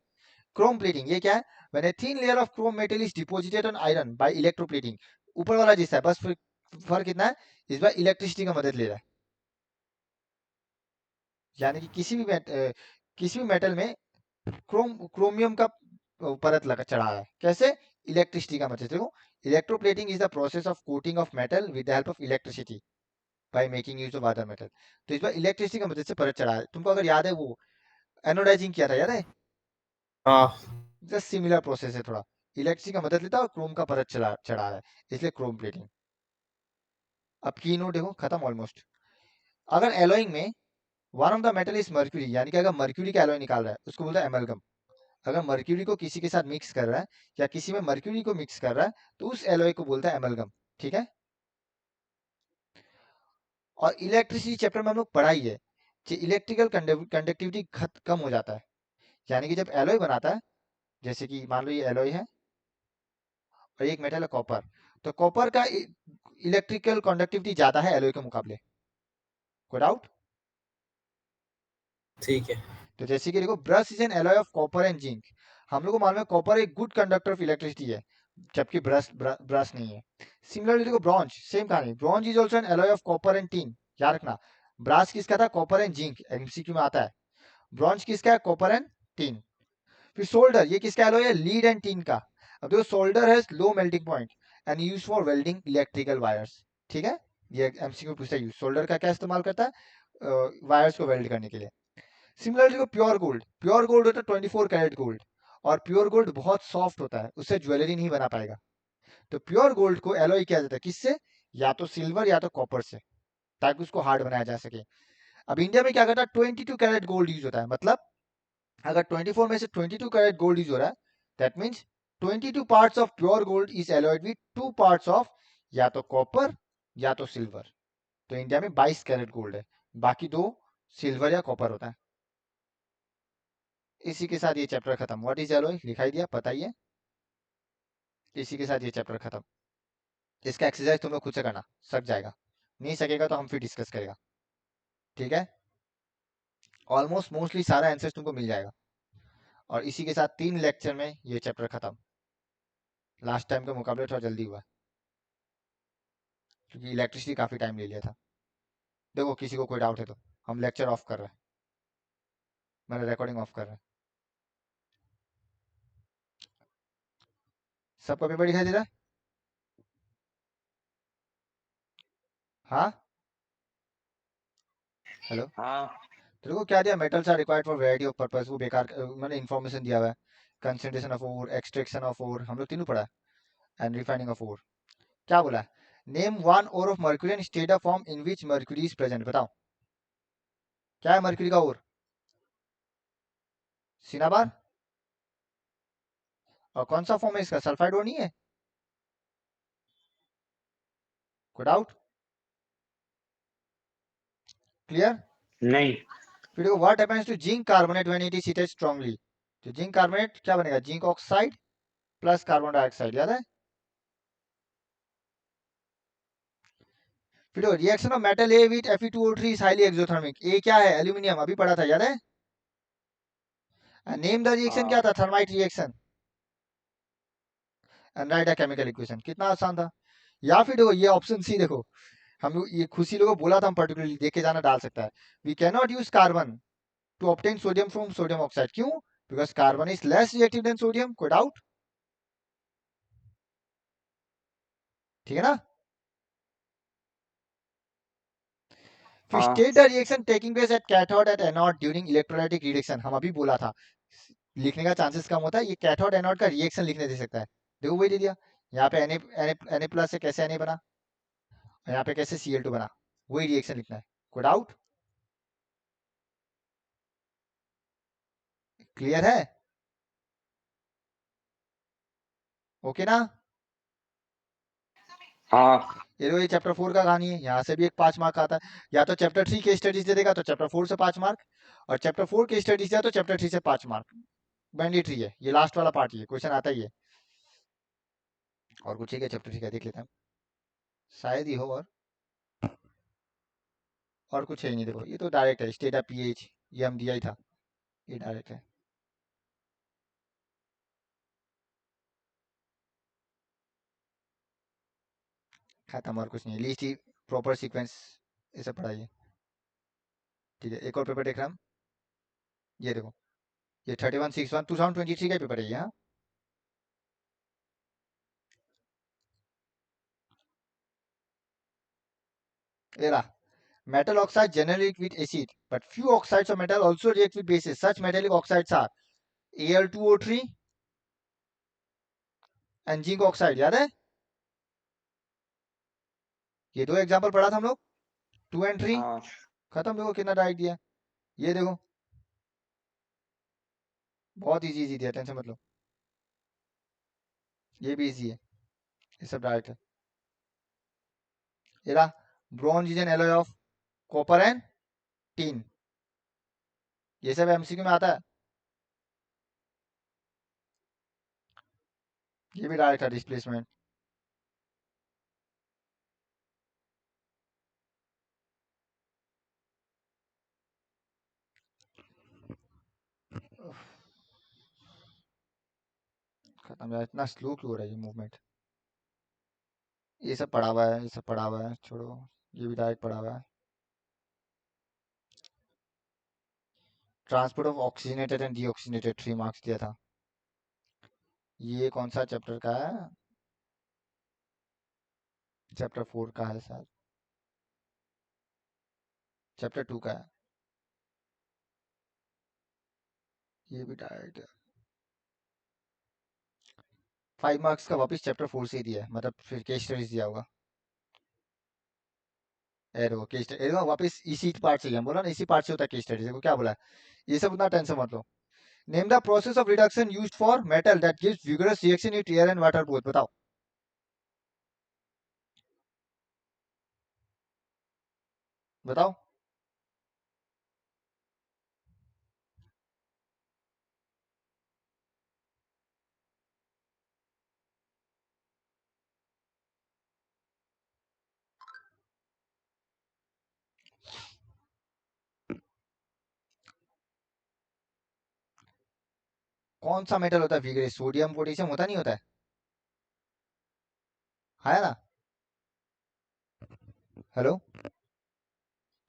क्रोम प्लेटिंग, ये क्या है? When a thin layer of chrome metal is deposited on iron by electroplating, ऊपर वाला जैसा है, बस फर्क कितना है, इस बार इलेक्ट्रिसिटी का मदद ले रहा है। यानी कि किसी भी मेटल में क्रोमियम का परत लगा चढ़ा है, कैसे? इलेक्ट्रिसिटी का मदद से। देखो, electroplating is the process of coating of metal with the help of electricity by making use of other metal. तो इस बार इलेक्ट्रिसिटी की मदद से परत चढ़ा है। तुमको अगर याद है वो एनोडाइजिंग किया था, याद है? हाँ। जस्ट सिमिलर प्रोसेस है थोड़ा, इलेक्ट्रिसिटी का मदद लेता है और क्रोम का परत चढ़ा है, इसलिए क्रोम प्लेटिंग। अब की नोट देखो, खत्म ऑलमोस्ट। अगर एलोइंग में one of the metal is mercury, यानी कि अगर मर्क्यूरी का एलोय निकाल रहा है उसको बोलता है एमलगम। अगर मर्क्यूरी को किसी के साथ मिक्स कर रहा है या किसी में मर्क्यूरी को मिक्स कर रहा है तो उस एलॉय को बोलता है एमलगम, ठीक है? और इलेक्ट्रिसिटी चैप्टर में हम लोग पढ़ा ही है कि इलेक्ट्रिकल कंडक्टिविटी कम हो जाता है। यानी कि जब एलॉय बनाता है, जैसे कि मान लो ये एलॉय है और एक मेटल है कॉपर, तो कॉपर का इलेक्ट्रिकल कंडक्टिविटी ज्यादा है एलॉय के मुकाबले, कोई डाउट? ठीक है। तो जैसे कि देखो, brush is an alloy of copper and zinc. हम लोग को मालूम है कॉपर एक गुड कंडक्टर ऑफ इलेक्ट्रिसिटी है, जबकि ब्रश नहीं है। सिमिलरली देखो ब्रॉन्ज, सेम कहानी, bronze is also an alloy of copper and tin. याद रखना, ब्रास किसका था? कॉपर एंड जिंक, एमसीक्यू में आता है। ब्रॉन्ज किसका है? Copper and tin. फिर सोल्डर, ये किसका एलॉय है? लीड एंड टिन का। अब देखो, solder has low melting point and use for welding electrical wires, ठीक है? ये एमसीक्यू पूछता है, सोल्डर का क्या इस्तेमाल करता है वायर्स को वेल्ड करने के लिए। सिमिलरली को प्योर गोल्ड होता है 24 कैरेट गोल्ड, और प्योर गोल्ड बहुत सॉफ्ट होता है, उससे ज्वेलरी नहीं बना पाएगा। तो प्योर गोल्ड को एलॉय किया जाता है किससे? या तो सिल्वर या तो कॉपर से, ताकि उसको हार्ड बनाया जा सके। अब इंडिया में क्या करता है, 22 कैरेट गोल्ड यूज होता है। मतलब अगर 24 में से 22 कैरेट गोल्ड यूज हो रहा है, that means 22 parts of pure gold is alloyed with 2 parts of या तो कॉपर या तो सिल्वर। तो इंडिया में 22 कैरेट गोल्ड है, बाकी 2 सिल्वर या कॉपर होता है। इसी के साथ ये चैप्टर खत्म। व्हाट इज एलॉय लिखाई दिया, पता ही है। इसी के साथ ये चैप्टर खत्म। इसका एक्सरसाइज तुम लोग खुद से करना, सक जाएगा, नहीं सकेगा तो हम फिर डिस्कस करेगा, ठीक है? ऑलमोस्ट मोस्टली सारा आंसर्स तुमको मिल जाएगा। और इसी के साथ 3 लेक्चर में ये चैप्टर खत्म। लास्ट टाइम के मुकाबले थोड़ा जल्दी हुआ क्योंकि इलेक्ट्रिसिटी काफी टाइम ले लिया था। देखो, किसी को कोई डाउट है तो हम लेक्चर ऑफ कर रहे हैं, मैंने रिकॉर्डिंग ऑफ कर रहा है। सबका पेपर दिखाई दे रहा है? हाँ, हेलो। हाँ। तेरे को क्या दिया? Metals are required for variety of purpose. वो बेकार मैंने इन्फॉर्मेशन दिया हुआ है। Concentration of ore, extraction of ore, हम लोग तीनों पढ़ा है, एंड रिफाइनिंग ऑफ ओर। क्या बोला है? Name one ore of mercury and state of form in which mercury is present. बताओ क्या है मर्क्यूरी का ओर? सिनाबार। और कौन सा फॉर्म है इसका? सल्फाइड ओर नहीं है? कोई डाउट? क्लियर? नहीं। फिर देखो, what happens to zinc carbonate when it is heated strongly. तो जिंक कार्बोनेट क्या बनेगा? Zinc oxide plus carbon dioxide, याद है? फिर reaction of metal A with Fe2O3 is highly exothermic. A क्या है? एल्यूमिनियम, अभी पढ़ा था, याद है? नेम द रिएक्शन, क्या हाँ। था? Thermite reaction. And right a chemical equation. कितना आसान था। या फिर देखो, ये ऑप्शन सी देखो, हम लोग ये खुशी लोगों बोला था, हम पर्टिकुलरली देख के जाना डाल सकता है। We can not use carbon to obtain sodium from sodium oxide. क्यों? Because carbon is less reactive than sodium. कोई डाउट? ठीक है ना? टू हाँ state the reaction taking place at cathode at anode during electrolytic reduction, हम अभी बोला था लिखने का चांसेस कम होता है, ये कैथोड एनोड का रिएक्शन लिखने दे सकता है। देखो वही दे दिया, यहाँ पे Na प्लस से कैसे Na बना, यहाँ पे कैसे Cl2 बना, वही रिएक्शन लिखना है। कोई डाउट? क्लियर है? ओके ना? हाँ ये लो, ये चैप्टर 4 का कहानी है, यहाँ से भी एक 5 मार्क आता है। या तो चैप्टर 3 के स्टडीज दे देगा तो चैप्टर 4 से 5 मार्क, और चैप्टर 4 के स्टडीज दिया तो चैप्टर 3 से 5 मार्क। मैंडेटरी है, ये लास्ट वाला पार्ट, ये क्वेश्चन आता ही है। और कुछ है क्या चैप्टर 3 का, देख लेते हैं, शायद ही हो। और कुछ है ही नहीं, देखो ये तो डायरेक्ट है, स्टेट ऑफ पीएच, ये हम दिया ही था, ये डायरेक्ट है। खत्म, और कुछ नहीं, लीस्ट ही प्रॉपर सीक्वेंस, ये सब पढ़ाइए। ठीक है, एक और पेपर देख रहा हम, ये देखो, ये 3161 2023 का पेपर है ये। हाँ, ये रहा, metal oxides generally react with acid, but few oxides of metal also react with bases. Such metallic oxides are Al2O3 and zinc oxide, याद है? ये दो एग्जांपल पढ़ा था हम लोग, 2 and 3। हाँ खत्म, देखो कितना डायरेक्ट दिया, ये देखो बहुत इजी इजी दिया, टेंशन मत लो, ये भी इजी है, ये सब डायरेक्ट है। ये रहा, bronze is an alloy of copper and teen, ये सब एमसीक्यू में आता है, ये भी डायरेक्ट है, डिस्प्लेसमेंट। खत्म यार, इतना स्लो क्यों हो रहा है ये मूवमेंट। ये सब पढ़ा हुआ है, ये सब पढ़ा हुआ है, छोड़ो, ये भी डायरेक्ट पढ़ा हुआ है। Transport of oxygenated and deoxygenated 3 marks दिया था। ये कौन सा चैप्टर का है? चैप्टर 4 का है सर, चैप्टर 2 का है, ये भी डायरेक्ट है। 5 मार्क्स का वापस चैप्टर 4 से ही दिया है, मतलब फिर केस स्टडीज दिया होगा। एरो केस स्टडी, एरो वापस इसी पार्ट से ही, हम बोला ना इसी पार्ट से होता है केस स्टडीज। देखो क्या बोला है, ये सब उतना टेंशन मत लो। Name the process of reduction used for metal that gives vigorous reaction with air and water both, बताओ। बताओ, कौन सा मेटल होता है विगरस? सोडियम पोटेशियम होता नहीं होता है ना? हेलो,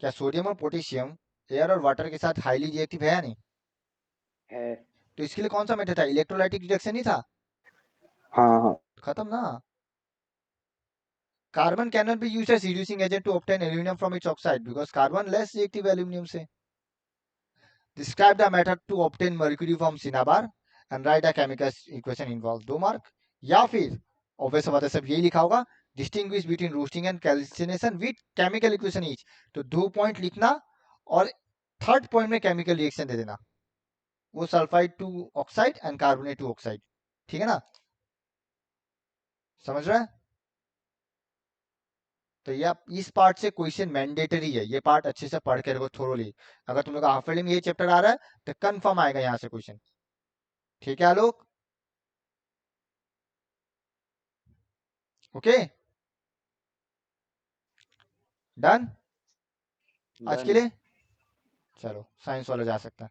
क्या सोडियम और पोटेशियम एयर और वाटर के साथ हाईली रिएक्टिव है या नहीं? है। तो इसके लिए कौन सा मेथड था? इलेक्ट्रोलाइटिक रिडक्शन ही था। हाँ हाँ खत्म ना। Carbon cannot be used as reducing agent to obtain aluminum from its oxide because carbon less reactive aluminum से। Describe the method to obtain mercury from cinnabar and write a chemical equation involved, 2 mark. या फिर obvious बात है, सब यही लिखा होगा, distinguish between roasting and calcination with chemical equation each, तो 2 पॉइंट लिखना और थर्ड पॉइंट में केमिकल रिएक्शन दे देना, वो sulphide to oxide and carbonate to oxide. ठीक है ना, समझ रहा है? तो ये इस पार्ट से क्वेश्चन मैंडेटरी है, ये पार्ट अच्छे से पढ़ के रखो थोरोली। अगर तुम लोग हाफ में ये चैप्टर आ रहा है तो कंफर्म आएगा यहाँ से क्वेश्चन। ठीक है आलोक? ओके, डन आज के डन। लिए। चलो साइंस वाला जा सकता है।